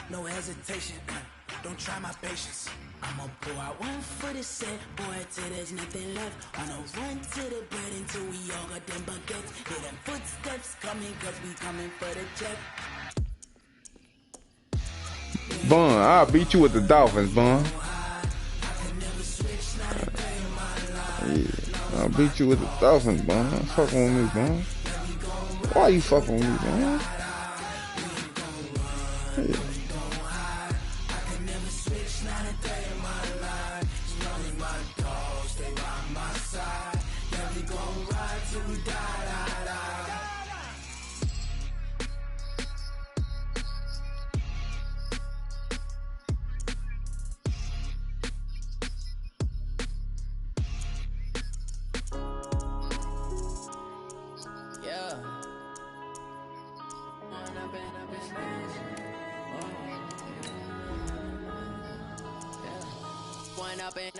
no hesitation. Don't try my patience. I'ma pull out one for the set, boy, till there's nothing left. On a run to the bread until we all got them baguettes. Hear them footsteps coming, cause we coming for the check. Bun, I'll beat you with the Dolphins, Bun. Yeah, I'll beat you with the Dolphins, Bun. Don't fucking with me, Bun. Why you fucking with me, Bun? Yeah.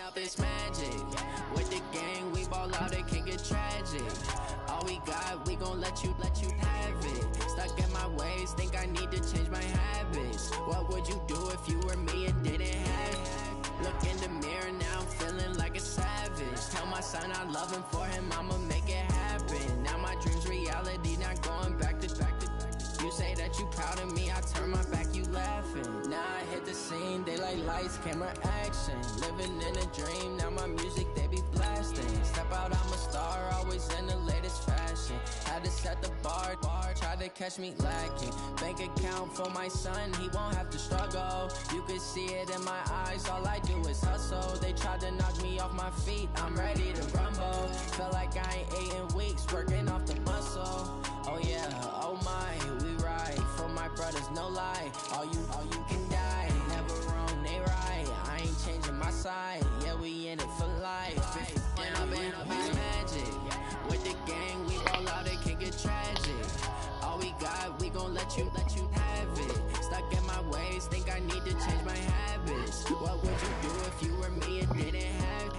Up is magic. With the gang, we ball out, it can get tragic. All we got, we gon' let you have it. Stuck in my ways, think I need to change my habits. What would you do if you were me and didn't have it? Look in the mirror, now I'm feeling like a savage. Tell my son I love him, for him I'ma make it happen. Now my dream's reality, not going back to. You say that you proud of me, I turn my back, you laughing. Now I hit the scene, daylight lights, camera action. Living in a dream, now my music, they be blasting. Step out, I'm a star, always in the latest fashion. Had to set the bar, try to catch me lacking. Bank account for my son, he won't have to struggle. You can see it in my eyes, all I do is hustle. They tried to knock me off my feet, I'm ready to rumble. Feel like I ain't ate in weeks, working off the muscle. Oh yeah, oh my, we ride for my brothers, no lie. All you can die. Never wrong, they right. I ain't changing my side. Yeah, we in it for life. When I'm in magic. With the gang, we roll out, it can get tragic. All we got, we gon' let you have it. Stuck in my ways, think I need to change my habits. What would you do if you were me and didn't have it?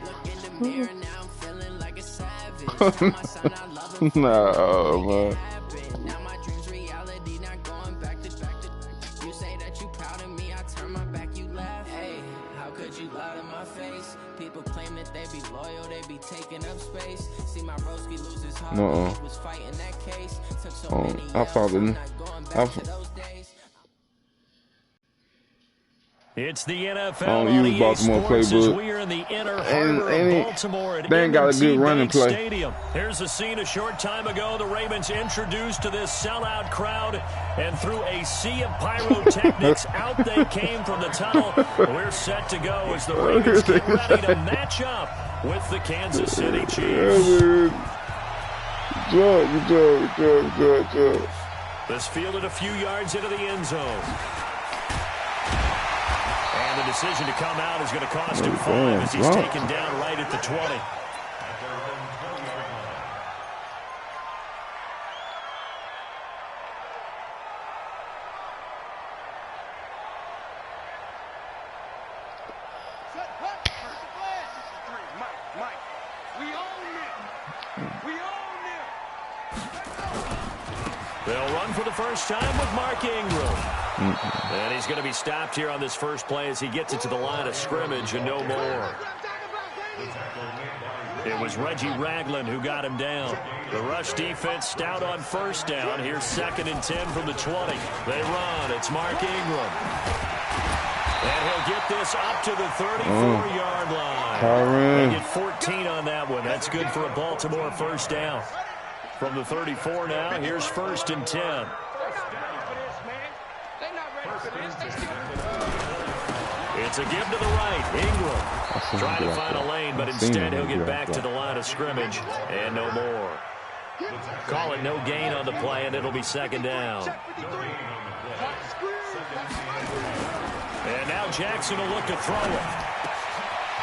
Look in the mirror, now I'm feeling like a savage. Tell my son I love him. No, man. Now my dreams reality, not going back to. You say that you proud of me, I turn my back, you laugh. Hey, how could you lie to my face? People claim that they be loyal, they be taking up space. See my broski lose his heart, he was fighting that case. Took so many years, I'm not going back to those days. It's the NFL. I don't use Baltimore playbook. We are in the inner harbor of Baltimore at they ain't got a good running play. Stadium. Here's a scene a short time ago. The Ravens introduced to this sellout crowd, and through a sea of pyrotechnics, out they came from the tunnel. We're set to go as the Ravens get ready to match up with the Kansas City Chiefs. Good. This fielded a few yards into the end zone. And the decision to come out is going to cost him 5 as he's taken down right at the 20. They'll run for the first time with Mark Ingram. And he's going to be stopped here on this first play as he gets it to the line of scrimmage and no more. It was Reggie Ragland who got him down. The rush defense stout on first down. Here's 2nd and 10 from the 20. They run. It's Mark Ingram. And he'll get this up to the 34-yard line. They get 14 on that one. That's good for a Baltimore first down. From the 34 now, here's 1st and 10. It's a give to the right. Ingram trying to find a lane, but instead he'll get back to the line of scrimmage and no more. Call it no gain on the play, and it'll be 2nd down. And now Jackson will look to throw it.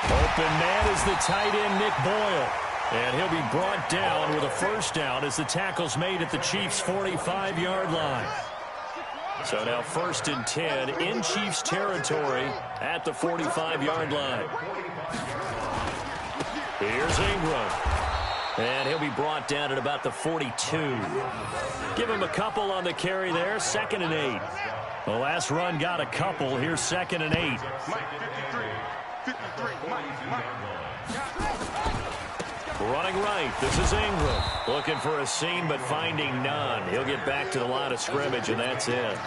Open man is the tight end, Nick Boyle. And he'll be brought down with a first down as the tackle's made at the Chiefs' 45-yard line. So now 1st and 10 in Chiefs territory at the 45-yard line. Here's Ingram. And he'll be brought down at about the 42. Give him a couple on the carry there. 2nd and 8. The last run got a couple. Here's 2nd and 8. Running right, this is Ingram. Looking for a seam, but finding none. He'll get back to the line of scrimmage, and that's it.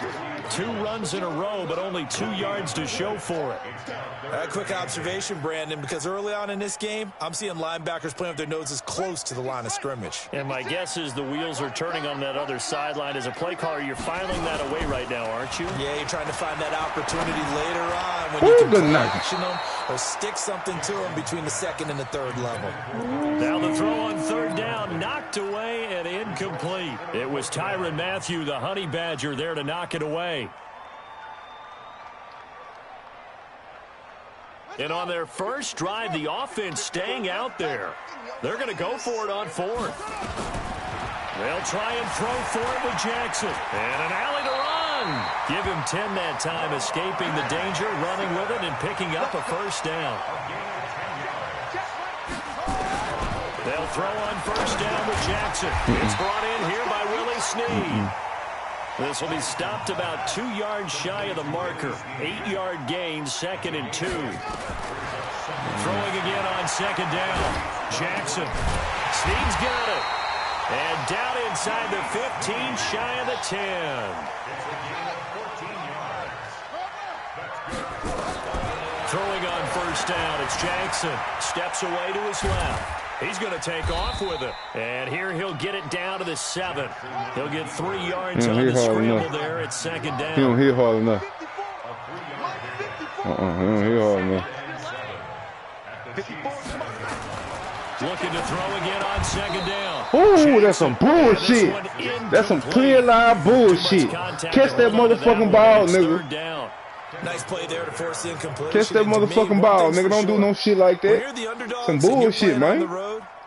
2 runs in a row, but only 2 yards to show for it. A quick observation, Brandon, because early on in this game, I'm seeing linebackers playing with their noses close to the line of scrimmage. And my guess is the wheels are turning on that other sideline. As a play caller, you're filing that away right now, aren't you? Yeah, you're trying to find that opportunity later on when you can action them or stick something to them between the 2nd and the 3rd level. Now the throw on 3rd down, knocked away and incomplete. It was Tyrann Mathieu, the Honey Badger, there to knock it away. And on their first drive, the offense staying out there. They're going to go for it on 4th. They'll try and throw for it with Jackson. And an alley to run. Give him 10 that time, escaping the danger, running with it, and picking up a first down. They'll throw on first down with Jackson. It's brought in here by Willie Snead. This will be stopped about 2 yards shy of the marker. 8-yard gain, 2nd and 2. Throwing again on 2nd down. Jackson. Snead's got it. And down inside the 15, shy of the 10. Throwing on first down, it's Jackson. Steps away to his left. He's going to take off with it. And here he'll get it down to the 7. He'll get 3 yards on the scramble there at 2nd down. He don't hit hard enough. He don't hit hard enough. Looking to throw again on second down. Ooh, that's some bullshit. That's some clear line bullshit. Catch that motherfucking ball, nigga. Nice play there to force the incompletion. Catch that motherfucking ball, nigga. Don't do no shit like that. Some bullshit, man.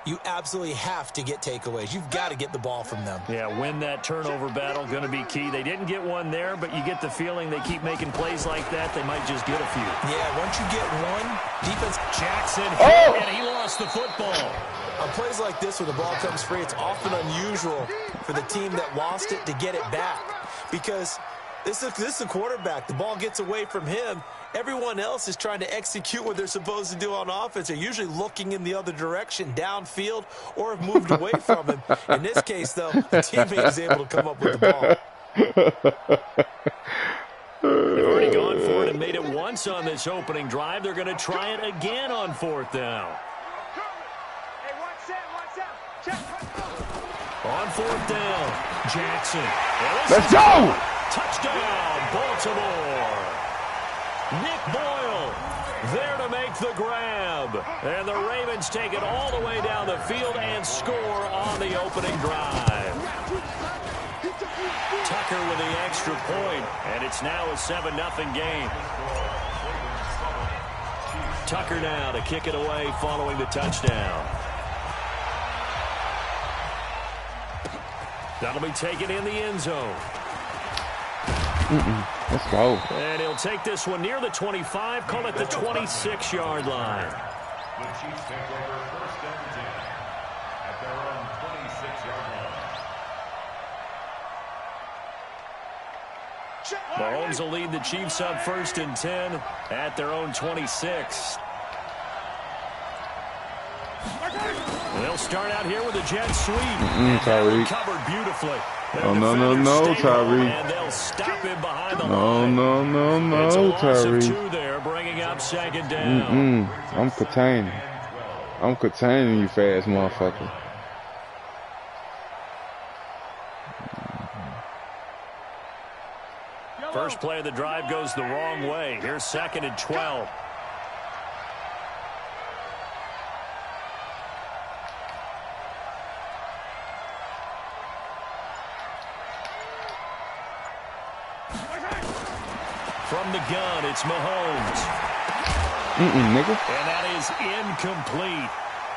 You absolutely have to get takeaways. You've got to get the ball from them. Yeah, win that turnover battle, going to be key. They didn't get one there, but you get the feeling they keep making plays like that, they might just get a few. Yeah, once you get one, defense. Jackson, and he lost the football. On plays like this where the ball comes free, it's often unusual for the team that lost it to get it back. Because this is a quarterback. The ball gets away from him. Everyone else is trying to execute what they're supposed to do on offense. They're usually looking in the other direction, downfield, or have moved away from him. In this case, though, the teammate is able to come up with the ball. They've already gone for it and made it once on this opening drive. They're going to try it again on fourth down. On fourth down, Jackson. Let's go! Touchdown, Baltimore. Nick Boyle there to make the grab. And the Ravens take it all the way down the field and score on the opening drive. Tucker with the extra point, and it's now a 7-0 game. Tucker now to kick it away following the touchdown. That'll be taken in the end zone. Let's go. And he'll take this one near the 25, call it the 26-yard line. The Chiefs take over first and 10 at their own 26-yard line. Mahomes will lead the Chiefs up first and 10 at their own 26. They'll start out here with a jet sweep. Tyreek. Covered beautifully. Oh, no, Tyreek. And they'll stop him behind the line. No, it's a loss of Tyreek. 2 there, bringing up second down. I'm containing you fast, motherfucker. First play of the drive goes the wrong way. Here's second and 12. From the gun, it's Mahomes. Nigga. And that is incomplete.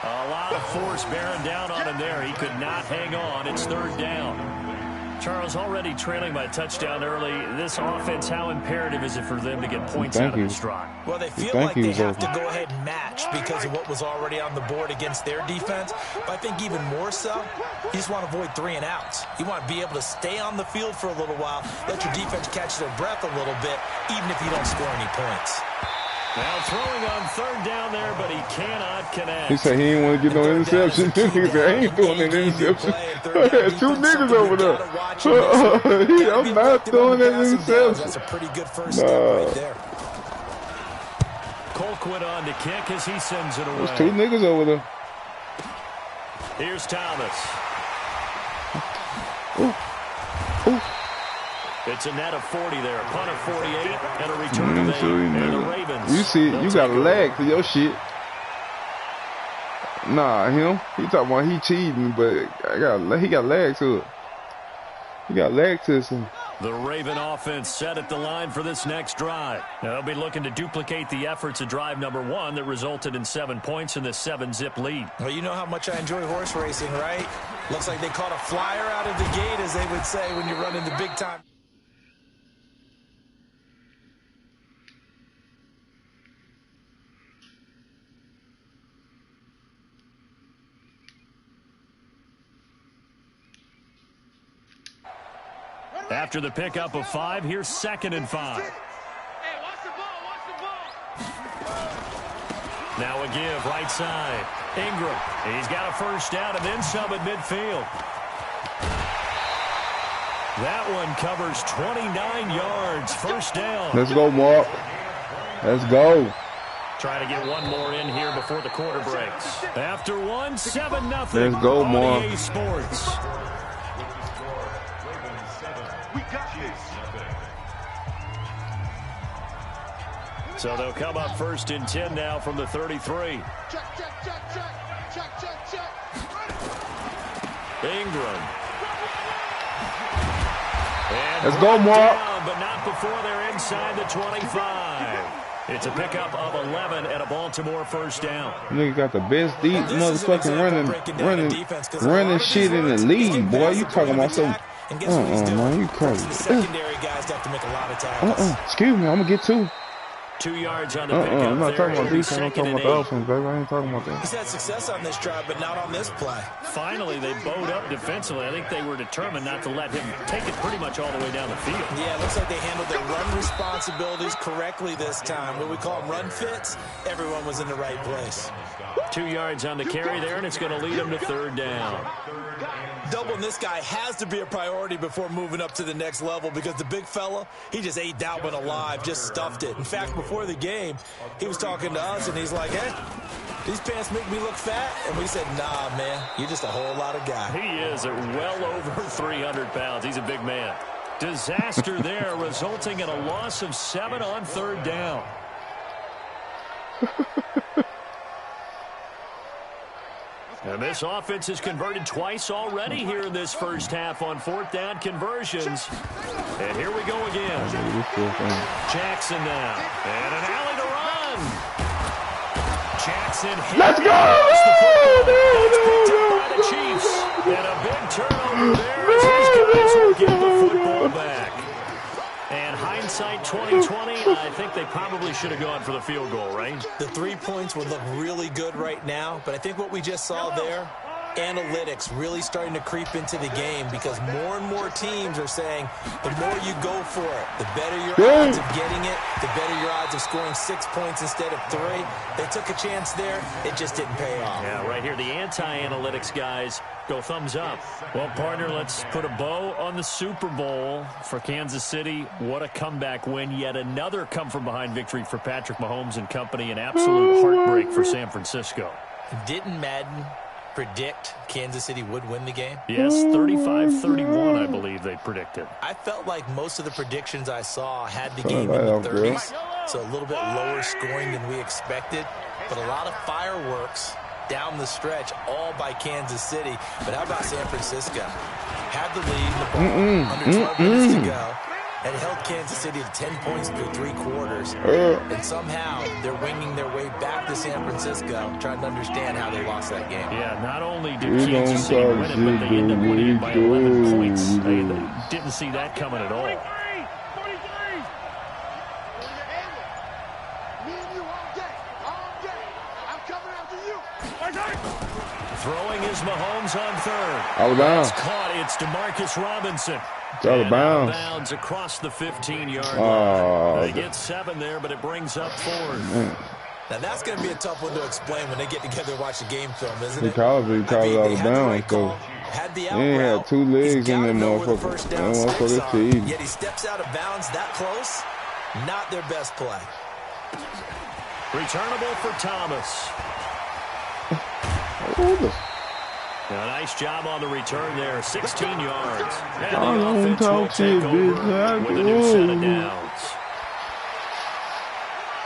A lot of force bearing down on him there. He could not hang on. It's third down. Charles, already trailing by a touchdown early. This offense, how imperative is it for them to get points out of this drive? Well, they feel like they have to go ahead and match because of what was already on the board against their defense. But I think even more so, you just want to avoid 3 and outs. You want to be able to stay on the field for a little while, let your defense catch their breath a little bit, even if you don't score any points. Now throwing on third down there, but he cannot connect. He said he didn't want to get no interception. He said, I ain't throwing an interception. I had 2 niggas over there. I'm not throwing that interception. That's a pretty good first step right there. Colquitt on to kick as he sends it away. There's 2 niggas over there. Here's Thomas. Ooh. It's a net of 40 there. A punt of 48 and a return of 8. And the Ravens. You see, you got a lag to your shit. Nah, him. He talking about he cheating, but he got lag to it. He got lag to it. The Raven offense set at the line for this next drive. Now, they'll be looking to duplicate the efforts of drive number 1 that resulted in 7 points in this 7-zip lead. Well, you know how much I enjoy horse racing, right? Looks like they caught a flyer out of the gate, as they would say when you're running the big time. After the pickup of 5, here's second and 5. Hey, watch the ball. Now a give, right side. Ingram, he's got a first down and then some at midfield. That one covers 29 yards, first down. Let's go, Mark. Let's go. Try to get one more in here before the quarter breaks. After 1, 7-0. Let's go, Mark. EA Sports. So they'll come up first and 10 now from the 33. Ingram. And let's go, Mark. Down, but not before they're inside the 25. It's a pickup of 11 and a Baltimore first down. Nigga got the best deep motherfucking running shit in the league, boy. You talking about some? Man, you crazy. Secondary guys have to make a lot of tackles. Excuse me, I'm gonna get 2. 2 yards on the pickup. I'm not talking about defense. I'm Second talking and about the 8. offense, baby. I ain't talking about that. He's had success on this drive, but not on this play. Finally, they bowed up defensively. I think they were determined not to let him take it pretty much all the way down the field. Yeah, it looks like they handled their run responsibilities correctly this time. What we call them run fits, everyone was in the right place. 2 yards on the carry there, and it's going to lead them to third down. Doubling this guy has to be a priority before moving up to the next level because the big fella, he just ate that one alive, just stuffed it. In fact, before the game, he was talking to us, and he's like, hey, these pants make me look fat? And we said, nah, man, you're just a whole lot of guy. He is at well over 300 pounds. He's a big man. Disaster there, resulting in a loss of 7 on third down. And this offense has converted twice already here in this first half on fourth down conversions. And here we go again. Jackson now. And an alley to run. Jackson hit. Let's go! It's picked up by the Chiefs. And a big turnover there as these guys will get the football back. And hindsight 2020, I think they probably should have gone for the field goal, right? The 3 points would look really good right now, but I think what we just saw there, analytics really starting to creep into the game because more and more teams are saying the more you go for it, the better your odds of getting it, the better your odds of scoring 6 points instead of 3. They took a chance there. It just didn't pay off. Yeah, right here, the anti-analytics guys go thumbs up. Well, partner, let's put a bow on the Super Bowl for Kansas City. What a comeback win. Yet another come-from-behind victory for Patrick Mahomes and company. An absolute heartbreak for San Francisco. Didn't Madden predict Kansas City would win the game? Yes, 35-31, I believe they predicted. I felt like most of the predictions I saw had the game in the 30s, so a little bit lower scoring than we expected, but a lot of fireworks down the stretch, all by Kansas City. But how about San Francisco? Had the lead in the ball, under 12 minutes to go, and held Kansas City to 10 points through 3 quarters. And somehow they're winging their way back to San Francisco, trying to understand how they lost that game. Yeah, not only did Kansas City win it, but they ended up winning it by 11 points. They didn't see that coming at all. Throwing is Mahomes on third. Out of bounds. It's caught. It's DeMarcus Robinson. It's out of bounds. Out of bounds across the 15-yard line. They get 7 there, but it brings up 4. Now that's going to be a tough one to explain when they get together and watch the game film, isn't it? He called it out of bounds. So he had 2 legs in that motherfucker. Yet he steps out of bounds that close. Not their best play. Returnable for Thomas. A nice job on the return there, 16 yards. And the offense will take over with a new set of downs.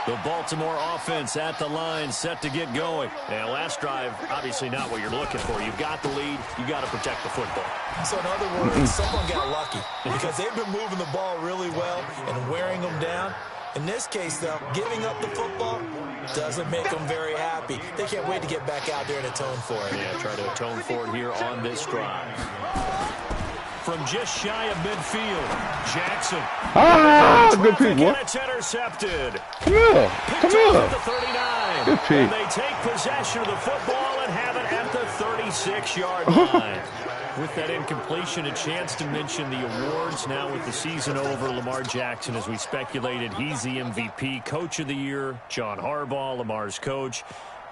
The Baltimore offense at the line, set to get going. And last drive, obviously not what you're looking for. You've got the lead. You've got to protect the football. So in other words, someone got lucky because they've been moving the ball really well and wearing them down. In this case, though, giving up the football doesn't make them very happy. They can't wait to get back out there and atone for it. Yeah, try to atone for it here on this drive. From just shy of midfield, Jackson. Good pick, boy. It's intercepted. Come here. Come here. At the 39. Good pick. And they take possession of the football and have it at the 36-yard line. With that incompletion, a chance to mention the awards. Now with the season over, Lamar Jackson, as we speculated, he's the MVP, Coach of the Year, John Harbaugh, Lamar's coach.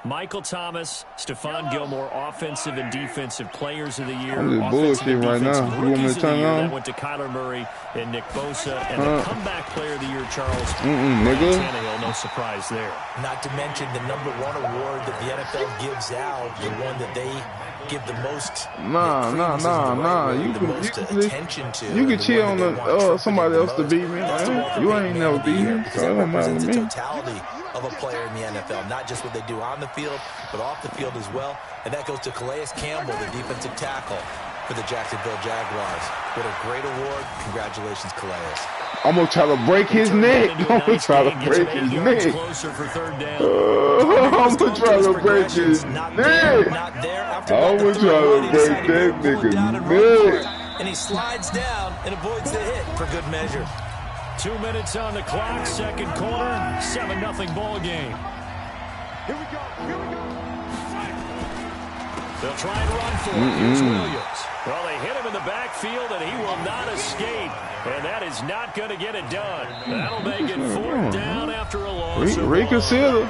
Michael Thomas, Stephon Gilmore, Offensive and Defensive Players of the Year. I'm just bullshit right now. You want me to turn on? That went to Kyler Murray and Nick Bosa. And the Comeback Player of the Year, Charles nigga. Tannehill, no surprise there. Not to mention the #1 award that the NFL gives out, the one that they give the most You can attention to. You can cheer on somebody else to beat me, man. You ain't never beat me, so it don't matter to me. Totality of a player in the NFL, not just what they do on the field, but off the field as well. And that goes to Calais Campbell, the defensive tackle for the Jacksonville Jaguars. What a great award. Congratulations, Calais. I'm going to try to break his neck. I'm going to try to break his neck. I'm going to try to break his neck. I'm going to try to break that nigga's neck. And he slides down and avoids the hit for good measure. 2 minutes on the clock, second quarter, 7-0 ball game. Here we go. Here we go. They'll try and run for it. Here's Williams. Well, they hit him in the backfield, and he will not escape. And that is not going to get it done. That'll make it 4th down after a loss. Reconsider.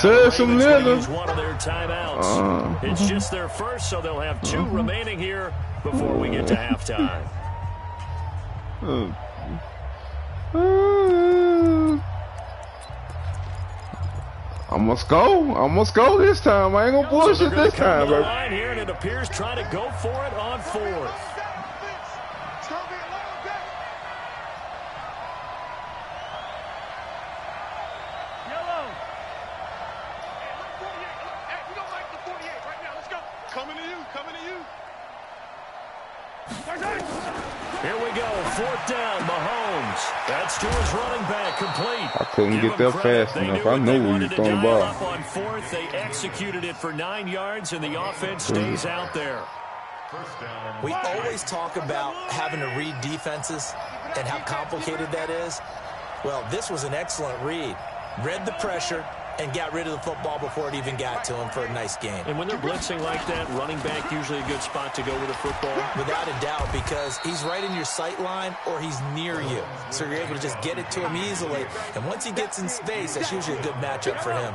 Serve some niggas. One of their timeouts. It's just their first, so they'll have 2 remaining here before we get to halftime. I must go. I must go this time. I ain't gonna bullshit this time, baby. Here, and it appears trying to go for it on 4th. Yellow. Hey, we don't like the 48 right now. Let's go. Coming to you. Coming to you. Here we go, 4th down, Mahomes. That's to his running back, complete. I couldn't get there fast enough. I know where you throwing the ball. Up on 4th, they executed it for 9 yards, and the offense stays out there. We always talk about having to read defenses and how complicated that is. Well, this was an excellent read. Read the pressure and got rid of the football before it even got to him for a nice game. And when they're blitzing like that, running back usually a good spot to go with the football? Without a doubt, because he's right in your sight line or he's near you. So you're able to just get it to him easily. And once he gets in space, that's usually a good matchup for him.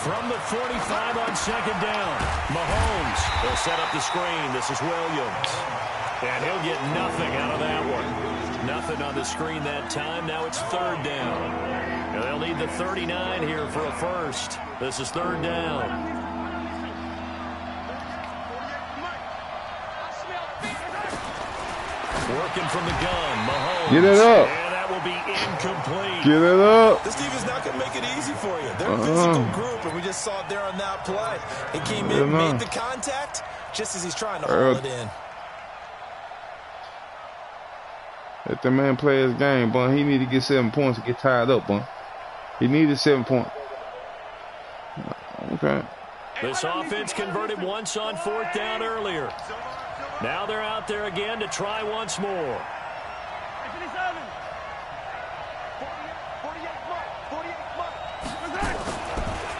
From the 45 on 2nd down, Mahomes will set up the screen. This is Williams. And he'll get nothing out of that one. Nothing on the screen that time. Now it's 3rd down. And they'll need the 39 here for a first. This is 3rd down. Working from the gun, Mahomes. Get it up. And that will be incomplete. Get it up. This defense is not going to make it easy for you. They're a physical group, and we just saw it there on that play. He came in, made the contact, just as he's trying to haul it in. Let the man play his game, bun. He need to get 7 points to get tied up, bun. He needed 7 points. Okay. This offense converted once on 4th down earlier. Now they're out there again to try once more.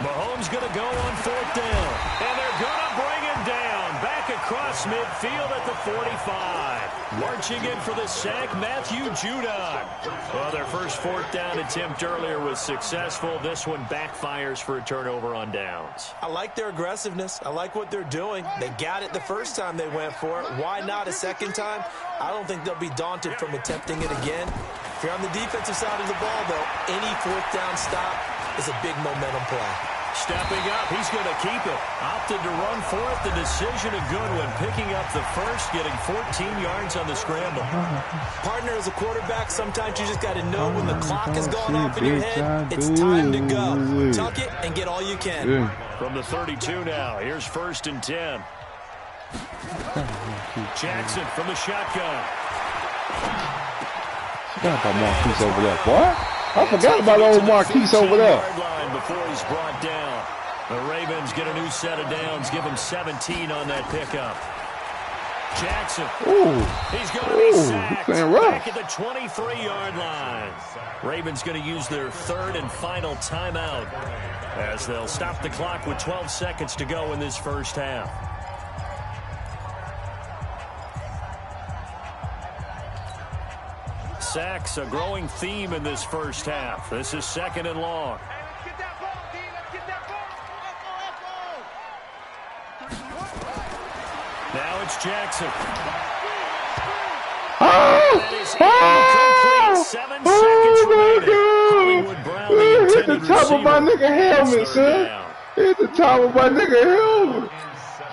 Mahomes going to go on 4th down. And they're going to bring him down. Back across midfield at the 45. Marching in for the sack, Matthew Judon. Well, their first 4th down attempt earlier was successful. This one backfires for a turnover on downs. I like their aggressiveness. I like what they're doing. They got it the first time they went for it. Why not a second time? I don't think they'll be daunted from attempting it again. If you're on the defensive side of the ball, though, any 4th down stop is a big momentum play. Stepping up, he's going to keep it. Opted to run for it. The decision a good one. Picking up the first, getting 14 yards on the scramble. Partner, as a quarterback, sometimes you just got to know when the clock has gone off in your head, it's time to go. Tuck it and get all you can. From the 32 now, here's 1st and 10. Jackson from the shotgun. Forgot about Marquise over there, boy. I forgot about old Marquise over there. Before he's brought down. The Ravens get a new set of downs. Give him 17 on that pickup. Jackson. He's going to be sacked. Back at the 23-yard line. Ravens going to use their 3rd and final timeout as they'll stop the clock with 12 seconds to go in this first half. Sacks, a growing theme in this first half. This is 2nd and long. Now it's Jackson. That is incomplete. 7 seconds remaining. Hollywood Brown, the Hit the top of my nigga helmet, son. Hit the top of my nigga helmet.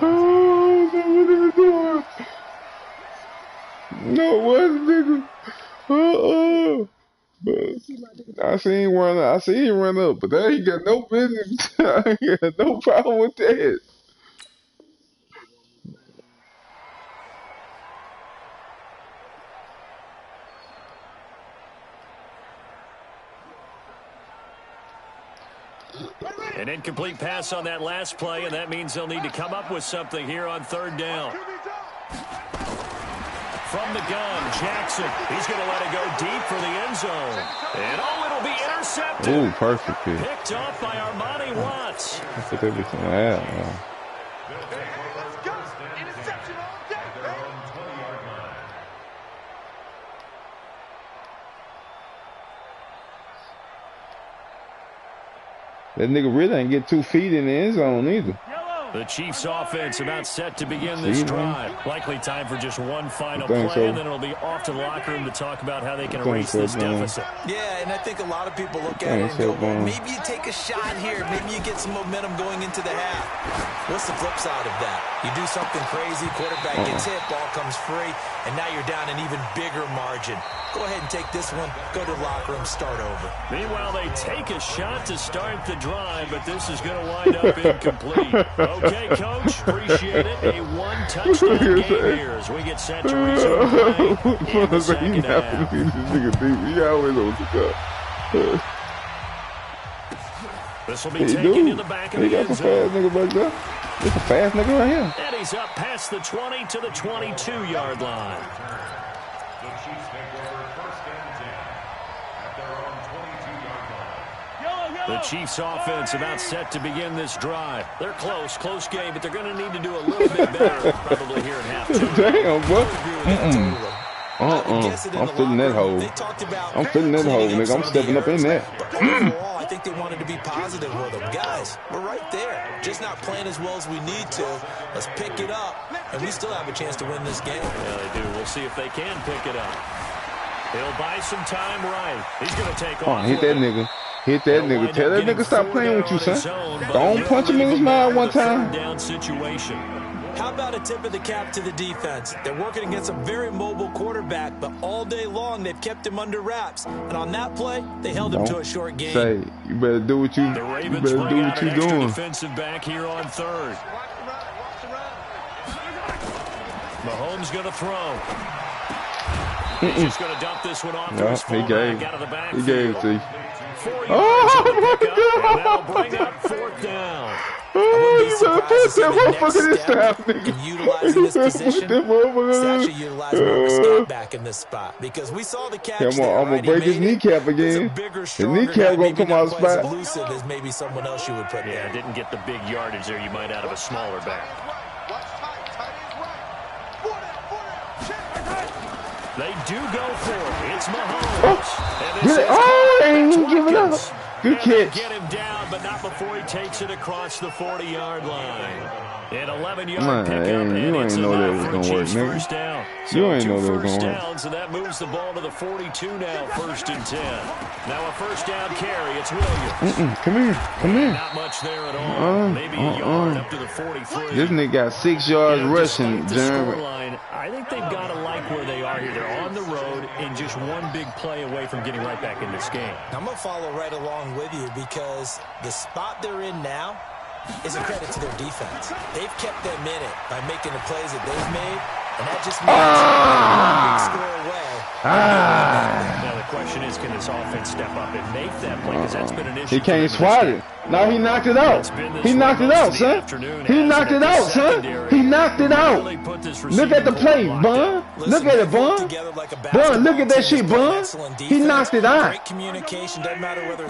Oh, what are we doing? No, it wasn't, nigga. I seen him run up, but that ain't got no business. I ain't got no problem with that. An incomplete pass on that last play, and that means they'll need to come up with something here on third down. From the gun, Jackson. He's going to let it go deep for the end zone. And it'll be intercepted. Ooh, perfect pick. Picked off by Armani Watts. That's what they be saying. Man. That nigga really ain't get 2 feet in the end zone either. The Chiefs offense about set to begin this drive. Likely time for just one final play, and then it'll be off to the locker room to talk about how they can erase this deficit. Yeah, and I think a lot of people look at it and go, well, maybe you take a shot here. Maybe you get some momentum going into the half. What's the flip side of that? You do something crazy, quarterback gets hit, ball comes free, and now you're down an even bigger margin. Go ahead and take this one, go to the locker room, start over. Meanwhile, they take a shot to start the drive, but this is going to wind up incomplete. Okay, Coach, appreciate it. A one-touchdown game here as we get set to resume play in the second half. He always on the cut. This will be taken to the back of the end zone. Fast nigga back there. There's a fast nigga right here. And he's up past the 20 to the 22-yard line. The Chiefs make over first and 10 at their own 22-yard line. The Chiefs offense about set to begin this drive. They're close game, but they're going to need to do a little bit better probably here in half two. Damn, bro. I'm filling that hole. I'm filling that hole, nigga. I'm stepping up in there. Overall, I think they wanted to be positive with them. Guys, we're right there. Just not playing as well as we need to. Let's pick it up, and we still have a chance to win this game. Yeah, they do. We'll see if they can pick it up. He'll buy some time right. He's going to take off. Hit that nigga. Hit that nigga. Tell that nigga stop playing with you, son. Don't punch him in his mouth one time. Down situation. How about a tip of the cap to the defense? They're working against a very mobile quarterback, but all day long they've kept him under wraps. And on that play, they held him to a short game. Say, you better do what you doing. Defensive back here on third. Mahomes going to throw. He's just going to dump this one off to his fullback out of the backfield. He gave it to you. 4 yards on the pickup, and that'll bring up fourth down. You better put that motherfucker this time, nigga. Utilizing this position, it's actually utilizing Marcus Scott back in this spot because we saw the catch. I'm gonna break his kneecap again. His kneecap gonna come out of the spot. Elusive as maybe someone else you would put there. Yeah, didn't get the big yardage there you might out of a smaller back. They do go for it. It's Mahomes. Ain't even giving up. Good catch. Get him down, but not before he takes it across the 40-yard line. An 11-yard pickup, and it's enough for Chiefs first down. You ain't know that was first going downs, and that moves the ball to the 42 now, first and 10. Now a first down carry. It's Williams. Come here. Not much there at all. Maybe a yard up to the 43. This nigga got 6 yards rushing, Jeremy. I think they've got to like where they are here. They're on the road and just one big play away from getting right back in this game. I'm going to follow right along with you because the spot they're in now is a credit to their defense. They've kept them in it by making the plays that they've made, and that just means score away. Now the question is, can this offense step up and make that play? Because that's been an issue. He can't swat it. No, he knocked it out. He knocked it out, son. He knocked it out, son. He knocked it out. Look at the play, Bun. Look at it, Bun. Bun, look at that shit, Bun. He knocked it out.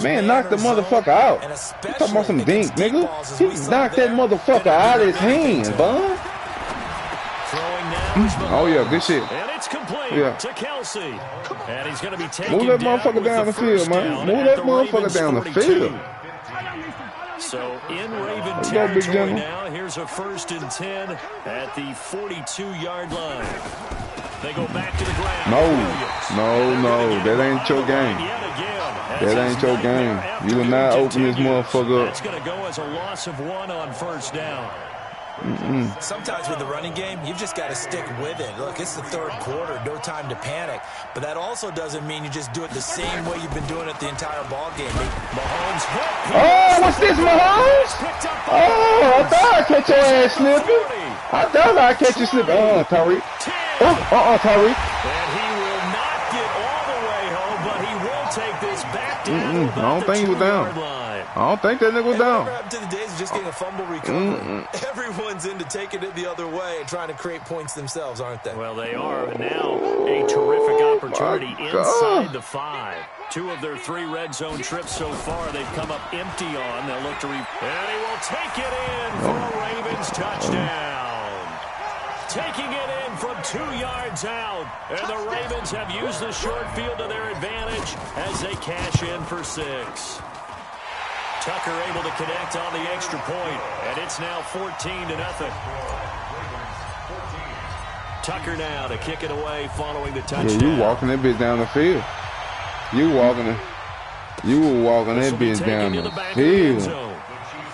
Man, knocked the motherfucker out. You talking about some dink, nigga? He knocked that motherfucker out of his hand, Bun. Oh, yeah, good shit. And it's complete to Kelsey. And he's going to be taken Move that motherfucker down the field, man. Move that motherfucker down the field. So in Raven territory now, here's a first and 10 at the 42-yard line. They go back to the ground. No, that ain't your game. That ain't your game. You will not open this motherfucker up. That's going to go as a loss of 1 on first down. Sometimes with the running game, you've just got to stick with it. Look, it's the third quarter, no time to panic. But that also doesn't mean you just do it the same way you've been doing it the entire ball game. Mahomes hit. Oh, what's this, Mahomes? Oh, I thought I'd catch your ass slipping. I thought I'd catch you slipping. Tyreek. Tyreek. And he will not get all the way home, but he will take this back down. I don't think he was down. I don't think that nigga was down. To the days of just getting a fumble recovery. Everyone's into taking it the other way and trying to create points themselves, aren't they? Well, they are. And now a terrific opportunity inside the 5. 2 of their 3 red zone trips so far, they've come up empty on. They'll look to and he will take it in for a Ravens touchdown. Taking it in from 2 yards out. And the Ravens have used the short field to their advantage as they cash in for 6. Tucker able to connect on the extra point, and it's now 14-0. Tucker now to kick it away following the touchdown. Yeah, you walking that bitch down the field. You were walking that bitch down the field.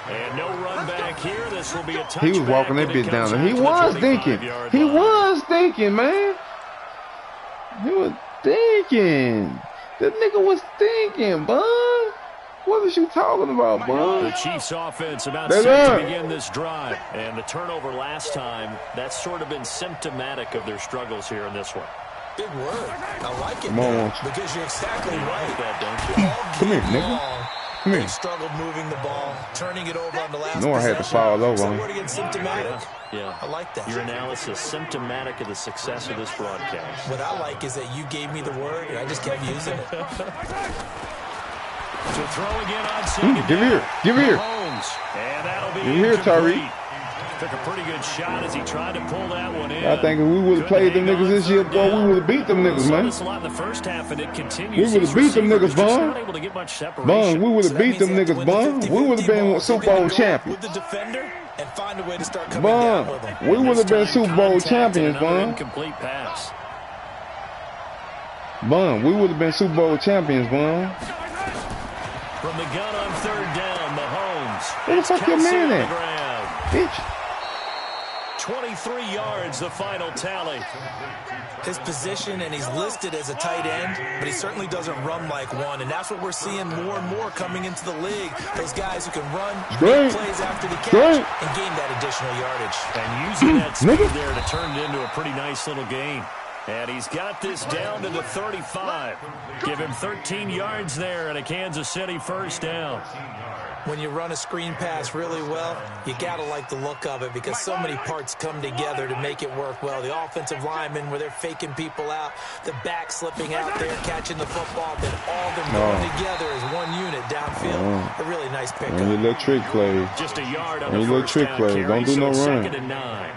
And no run back here. This will be a touchback. He was walking that bitch down there. He was thinking. He was thinking, man. He was thinking. That nigga was thinking, bud. What is you talking about, bud? The Chiefs offense about set to begin this drive. And the turnover last time, that's sort of been symptomatic of their struggles here in this one. Big word. I like it. Come on. Because you're exactly right. That, don't you? Come here, nigga. Come here. They struggled moving the ball, turning it over on the last I had to fall over on him. Symptomatic. Yeah. I like that. Your analysis symptomatic of the success of this broadcast. What I like is that you gave me the word, and I just kept using it. To throw again on second. Give here. Give here. And that'll be give here, Tyreek. Took a pretty good shot as he tried to pull that one in. I think if we would have played them niggas this year, boy, we would have beat them niggas, man. A lot in the first half, and it continues. We would have beat them niggas, Bun. We would have beat them niggas, Bun. We would have been Super Bowl champions. With the defender and find a way to start coming down with them. We would have been Super Bowl champions, Bun. Incomplete pass. Bun, we would have been Super Bowl champions, Bun. From the gun on third down, Mahomes. Where the fuck your man at? Bitch. 23 yards, the final tally. His position, and he's listed as a tight end, but he certainly doesn't run like one, and that's what we're seeing more and more coming into the league. Those guys who can run, make plays after the catch, and gain that additional yardage. And using that speed there to turn it into a pretty nice little gain. And he's got this down to the 35. Give him 13 yards there and a Kansas City first down. When you run a screen pass really well, you got to like the look of it because so many parts come together to make it work well. The offensive linemen, where they're faking people out, the back slipping out there, catching the football, then all of them going together as one unit downfield. A really nice pickup. And your little trick play. Just a yard on the first down carry. Don't do no run. 2nd and 9.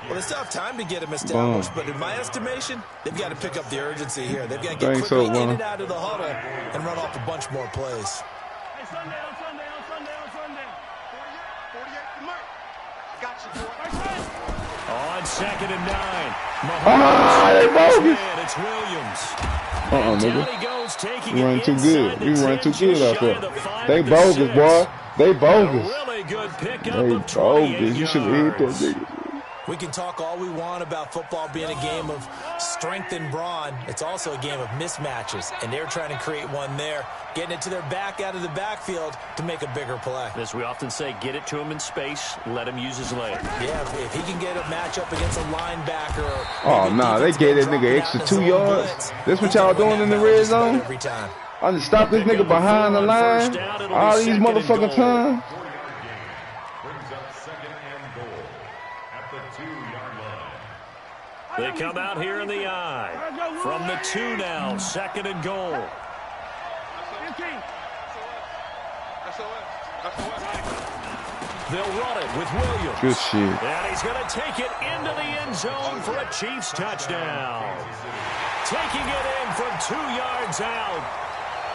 Well, they still have time to get him established, but in my estimation, they've got to pick up the urgency here. They've got to get quickly in and out of the huddle and run off a bunch more plays. On 2nd and 9. They bogus. It's Williams. Nigga. You running too good. You running too good out there. They bogus, boy. They bogus. Really good pickup. They bogus. You should have hit that nigga. We can talk all we want about football being a game of strength and brawn. It's also a game of mismatches, and they're trying to create one there, getting it to their back out of the backfield to make a bigger play. As we often say, get it to him in space, let him use his leg. Yeah, if he can get a matchup against a linebacker. Oh, nah, they gave that nigga extra 2 yards. That's what y'all doing in the red zone? Every time. I just stop this nigga behind the line all these motherfucking time. They come out here in the eye. From the 2 now, 2nd and goal. They'll run it with Williams. Good shit. And he's going to take it into the end zone for a Chiefs touchdown. Taking it in from 2 yards out.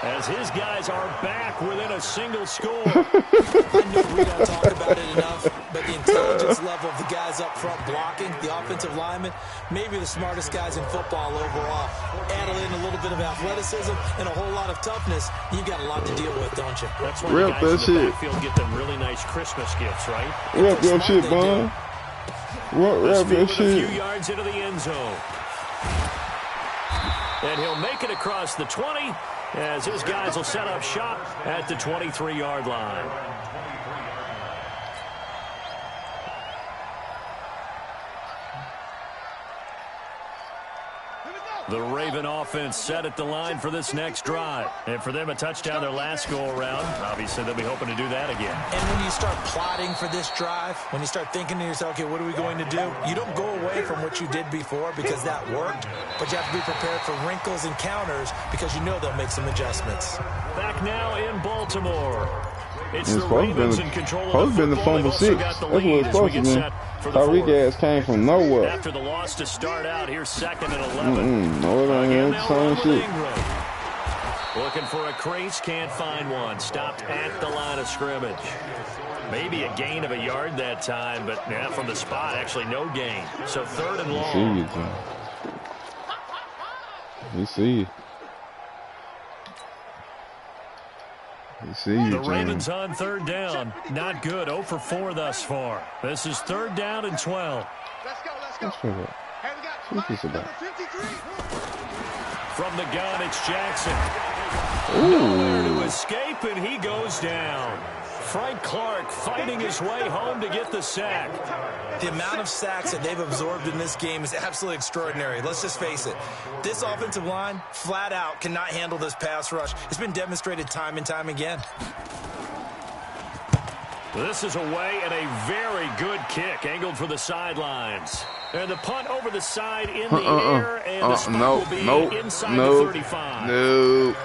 As his guys are back within a single score. I know we don't talk about it enough, but the intelligence level of the guys up front blocking, the offensive linemen, maybe the smartest guys in football overall. Add in a little bit of athleticism and a whole lot of toughness, you've got a lot to deal with, don't you? That's why the guys in the backfield get them really nice Christmas gifts, right? Rep your shit, man. What rabbit A shit? few yards into the end zone. And he'll make it across the 20 as his guys will set up shop at the 23-yard line. The Raven offense set at the line for this next drive. And for them, a touchdown their last go-around. Obviously, they'll be hoping to do that again. And when you start plotting for this drive, when you start thinking to yourself, okay, what are we going to do? You don't go away from what you did before because that worked, but you have to be prepared for wrinkles and counters because you know they'll make some adjustments. Back now in Baltimore. It's the supposed Ravens to in control of supposed to the been the football. fumble They've also 6. got the That's what lead it's as we supposed to get be. set for the Tyreek fourth. ass came from nowhere. After the loss to start out, here's 2nd and 11. No, it Again, ain't. they'll Same run with shit. Ingram. Looking for a crease, can't find one. Stopped at the line of scrimmage. Maybe a gain of a yard that time, but yeah, from the spot, actually no gain. So 3rd and long. You see it. The Ravens on 3rd down. Not good. 0 for 4 thus far. This is 3rd down and 12. Let's go, let's go. What's this about? From the gun, it's Jackson. Ooh. Nowhere to escape, and he goes down. Frank Clark fighting his way home to get the sack. The amount of sacks that they've absorbed in this game is absolutely extraordinary. Let's just face it. This offensive line, flat out, cannot handle this pass rush. It's been demonstrated time and time again. This is away and a very good kick, angled for the sidelines. And the punt over the side in the air, and the spot will be inside the 35. No.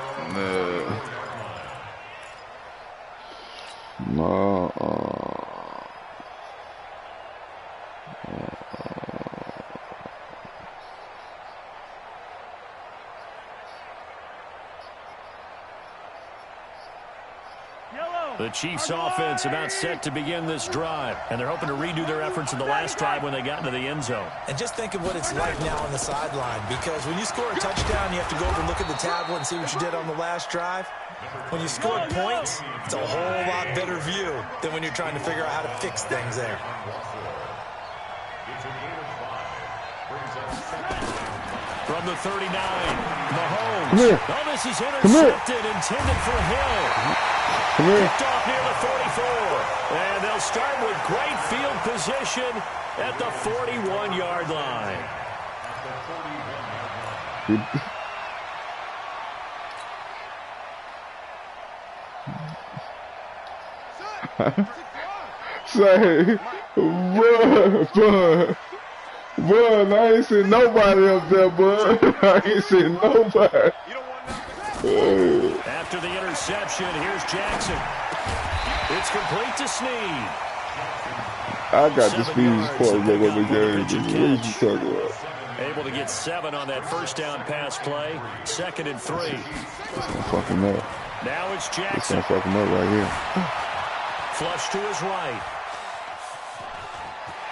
The Chiefs offense about set to begin this drive, and they're hoping to redo their efforts in the last drive when they got into the end zone. And just think of what it's like now on the sideline, because when you score a touchdown, you have to go over and look at the tablet and see what you did on the last drive. When you score points, it's a whole lot better view than when you're trying to figure out how to fix things there. From the 39, Mahomes. Come here. Oh, this is intercepted, intended for Hill. Come here. Kicked off near the 44. And they'll start with great field position at the 41-yard line. Say, bud, I ain't seen nobody up there, bud. I ain't seen nobody. After the interception, here's Jackson. It's complete to Snead. I got the speed quarterback of the game. What you talking about? Able to get 7 on that first down pass play. 2nd and 3. It's gonna fuck him up. Now it's It's Jackson. gonna fuck him up right here. Flush to his right.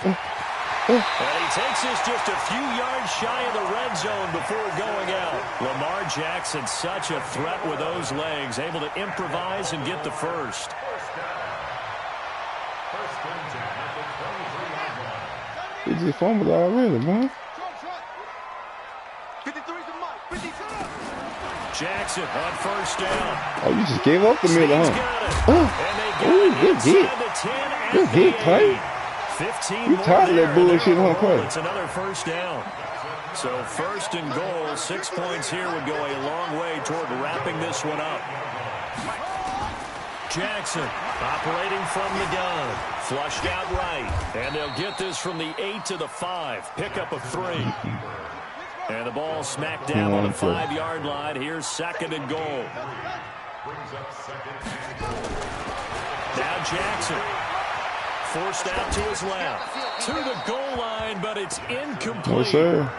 And he takes this just a few yards shy of the red zone before going out. Lamar Jackson, such a threat with those legs, able to improvise and get the first. He just fumbled already, man. Jackson on first down. Oh, you just gave up the middle, He's huh? got it. And they got good inside hit. the 10 and Good the hit, 8. Clay. 15 You more tired of there, that bullshit, huh, Clay? It's another first down. So 1st and goal, 6 points here would go a long way toward wrapping this one up. Jackson operating from the gun. Flushed out right. And they'll get this from the 8 to the 5. Pickup of 3. And the ball smacked down on the 5-yard line. Here's 2nd and goal. Now Jackson. Forced out to his left. To the goal line, but it's incomplete. Yes, sir.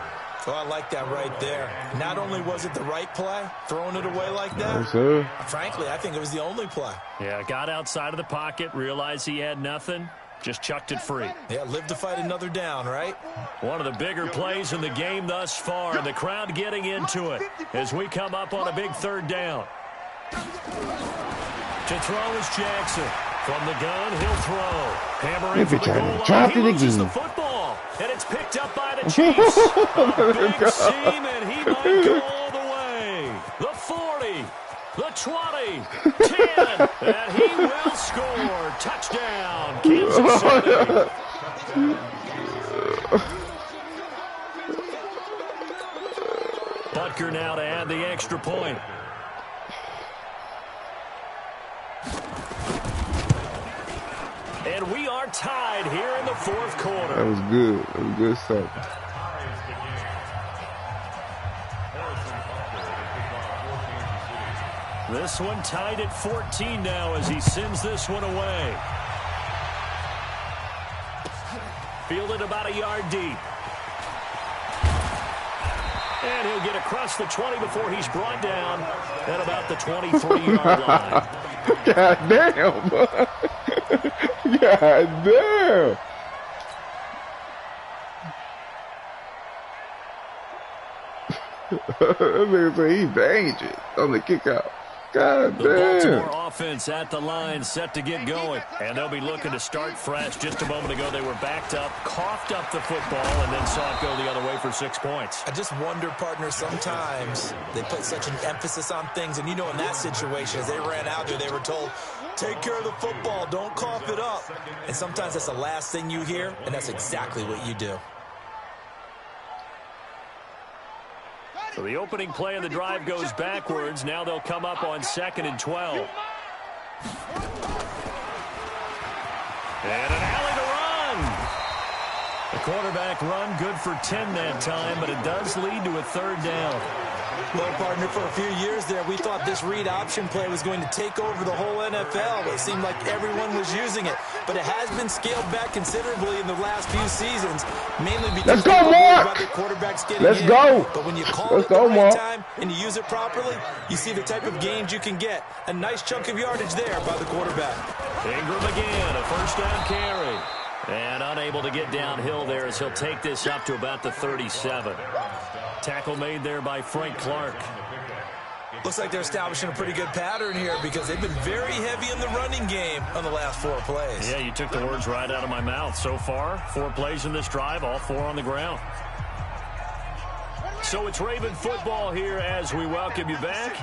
Oh, I like that right there. Not only was it the right play, throwing it away like that, Yes, sir. frankly, I think it was the only play. Yeah, got outside of the pocket, realized he had nothing, just chucked it free. Yeah, live to fight another down, right? One of the bigger plays in the game thus far, and the crowd getting into it as we come up on a big 3rd down. To throw is Jackson. From the gun, he'll throw. Hammering for the goal line. Dropped He it loses the again. football, and it's picked up by the Chiefs. A big seam, and he might go all the way. The 40, the 20, 10, and he will score. Touchdown, Kansas City. Butker now to add the extra point. And we are tied here in the fourth quarter. That was good. That was good stuff. This one tied at 14 now as he sends this one away. Fielded about a yard deep. And he'll get across the 20 before he's brought down at about the 23-yard line. God damn. God damn. That nigga say he's dangerous on the kick out. God The damn. Baltimore offense at the line, set to get going. And they'll be looking to start fresh. Just a moment ago, they were backed up, coughed up the football, and then saw it go the other way for 6 points. I just wonder, partner, sometimes they put such an emphasis on things. And, you know, in that situation, as they ran out there, they were told, take care of the football, don't cough it up. And sometimes that's the last thing you hear, and that's exactly what you do. So the opening play of the drive goes backwards. Now they'll come up on 2nd and 12. And an alley to run. The quarterback run good for 10 that time, but it does lead to a 3rd down. Well, partner, for a few years there, we thought this read option play was going to take over the whole NFL. It seemed like everyone was using it, but it has been scaled back considerably in the last few seasons, mainly because people worry about the quarterbacks getting in. Go. But when you call it the right time and you use it properly, you see the type of gains you can get. A nice chunk of yardage there by the quarterback. Ingram again, a 1st down carry. And unable to get downhill there as he'll take this up to about the 37. Tackle made there by Frank Clark. Looks like they're establishing a pretty good pattern here because they've been very heavy in the running game on the last 4 plays. Yeah, you took the words right out of my mouth. So far, 4 plays in this drive, all 4 on the ground. So it's Raven football here as we welcome you back.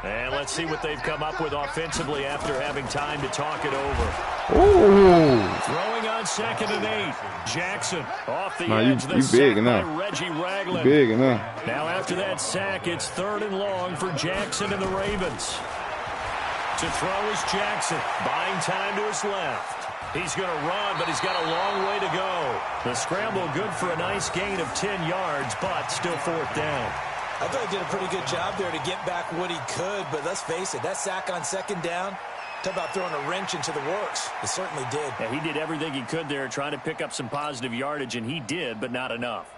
And let's see what they've come up with offensively after having time to talk it over. Ooh. Throwing on 2nd and 8. Jackson off the edge. You big enough. Reggie Ragland. Big enough. Now after that sack, it's 3rd and long for Jackson and the Ravens. To throw is Jackson, buying time to his left. He's going to run, but he's got a long way to go. The scramble good for a nice gain of 10 yards, but still 4th down. I thought he did a pretty good job there to get back what he could, but let's face it, that sack on 2nd down, talk about throwing a wrench into the works. It certainly did. Yeah, he did everything he could there trying to pick up some positive yardage, and he did, but not enough.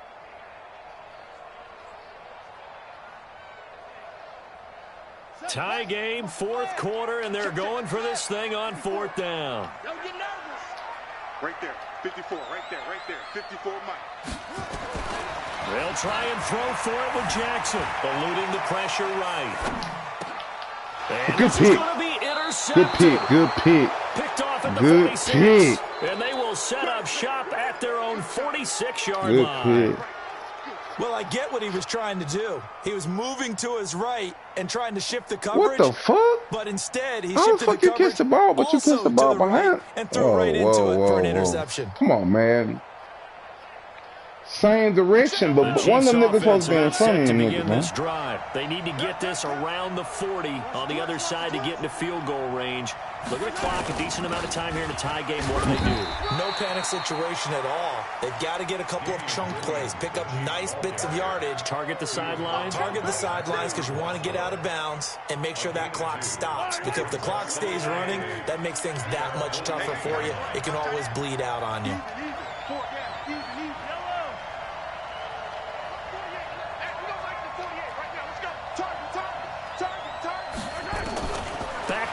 Tie game, 4th quarter, and they're going for this thing on 4th down. Don't get nervous. Right there, 54, right there, 54 Mike. They'll try and throw for it with Jackson, eluding the pressure right. And good pick. Going to be intercepted. Good pick. Picked off at the good 46. Pick. And they will set up shop at their own 46-yard good line. Pick. Well, I get what he was trying to do. He was moving to his right and trying to shift the coverage. What the fuck? But instead, he shifted the coverage. You catch the ball, but you catch the ball behind. Right and threw right into it for an interception. Come on, man. Same direction, but one of them niggas supposed to be in front of them niggas, man. Drive. They need to get this around the 40 on the other side to get into field goal range. Look at the clock, a decent amount of time here in a tie game. What do they do? No panic situation at all. They've got to get a couple of chunk plays, pick up nice bits of yardage. Target the sidelines? Target the sidelines because you want to get out of bounds and make sure that clock stops. Because if the clock stays running, that makes things that much tougher for you. It can always bleed out on you.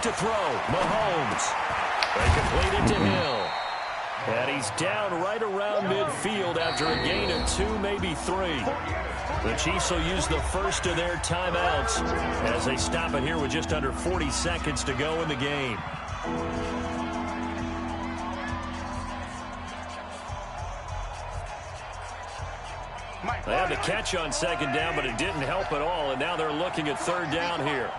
To throw, Mahomes. They complete it to Hill. And he's down right around midfield after a gain of 2, maybe 3. The Chiefs will use the first of their timeouts as they stop it here with just under 40 seconds to go in the game. They had the catch on second down, but it didn't help at all, and now they're looking at third down here.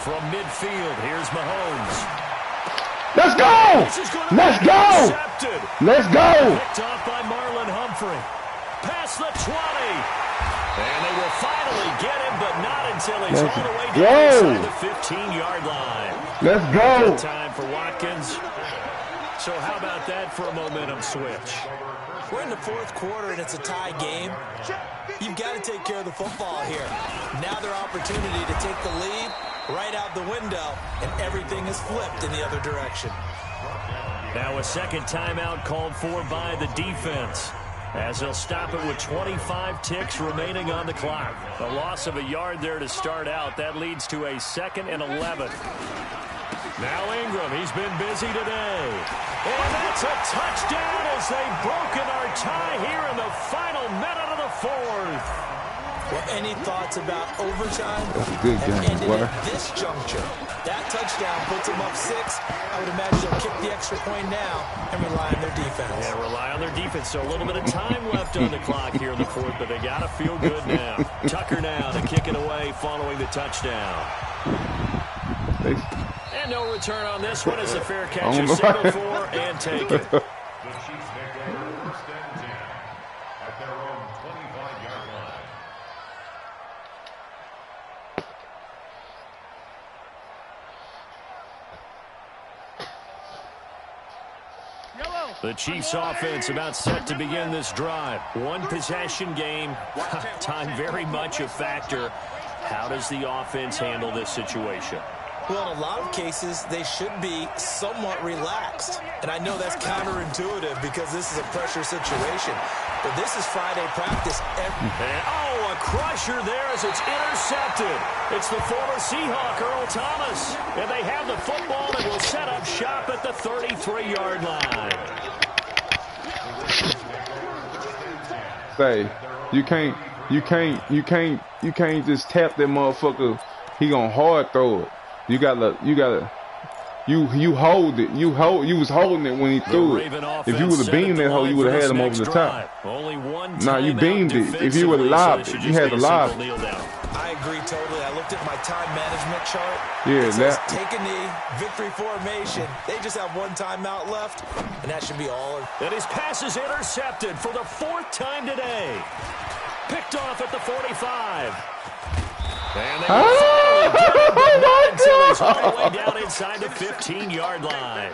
From midfield, here's Mahomes. Let's go! Let's go! Let's go! Picked off by Marlon Humphrey. Past the 20. And they will finally get him, but not until he's all the way down inside the 15-yard line. Let's go! Good time for Watkins. So how about that for a momentum switch? We're in the fourth quarter, and it's a tie game. You've got to take care of the football here. Now their opportunity to take the lead right out the window, and everything is flipped in the other direction. Now a second timeout called for by the defense, as they'll stop it with 25 ticks remaining on the clock. A loss of a yard there to start out. That leads to a 2nd and 11. Now Ingram, he's been busy today. And that's a touchdown as they've broken our tie here in the final minute of the fourth. Well, any thoughts about overtime? That's a good game, boy. At this juncture, that touchdown puts them up 6. I would imagine they'll kick the extra point now and rely on their defense. Yeah, rely on their defense. So a little bit of time left on the clock here in the fourth, but they got to feel good now. Tucker now to kick it away following the touchdown. And no return on this one as a fair catch is signaled for and taken. The Chiefs make over first and 10 at their own 25-yard line. The Chiefs offense about set to begin this drive. One possession game. Time very much a factor. How does the offense handle this situation? Well, in a lot of cases, they should be somewhat relaxed. And I know that's counterintuitive because this is a pressure situation. But this is Friday practice. A crusher there as it's intercepted. It's the former Seahawk, Earl Thomas. And they have the football and will set up shop at the 33-yard line. Say, you can't just tap that motherfucker. He gonna hard throw it. You hold it. You was holding it when he threw it. If you would have beamed that hole, you would have had him over the top. Nah, you beamed it. If you would have lobbed it, you had to lob it. I agree totally. I looked at my time management chart. Yeah, it says take a knee, victory formation. They just have one timeout left, and that should be all. And his pass is intercepted for the 4th time today. Picked off at the 45. And they finally get him, but not until he's all the way down inside the 15-yard line.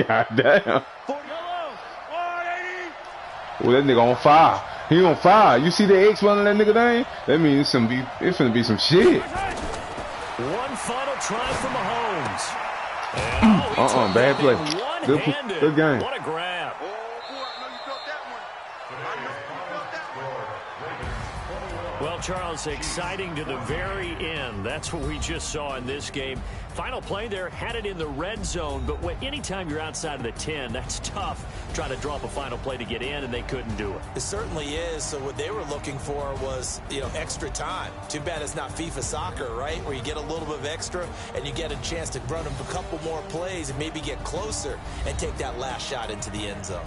God damn. Oh, that nigga on fire. He on fire. You see the X running that nigga name? That means it's finna be some shit. One final try for Mahomes. Bad play. Good game. What a grab. Well, Charles, exciting to the very end. That's what we just saw in this game. Final play there, had it in the red zone, but anytime you're outside of the 10, that's tough. Trying to draw up a final play to get in, and they couldn't do it. It certainly is. So what they were looking for was, extra time. Too bad it's not FIFA soccer, right, where you get a little bit of extra and you get a chance to run a couple more plays and maybe get closer and take that last shot into the end zone.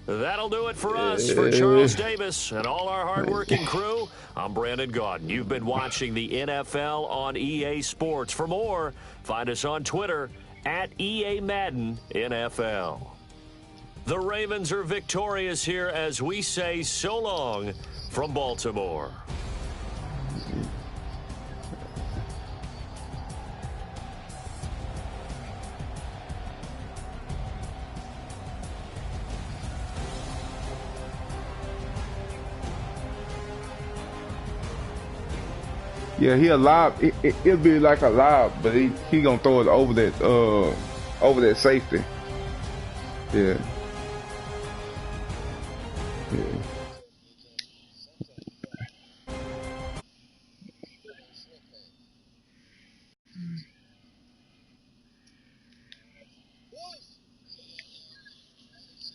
That'll do it for us. For Charles Davis and all our hardworking crew, I'm Brandon Gaudin. You've been watching the NFL on EA Sports. For more, find us on Twitter at EA Madden NFL. The Ravens are victorious here as we say so long from Baltimore. Yeah, he a lob. It'll be like a lob, but he gonna throw it over that safety. Yeah. Yeah.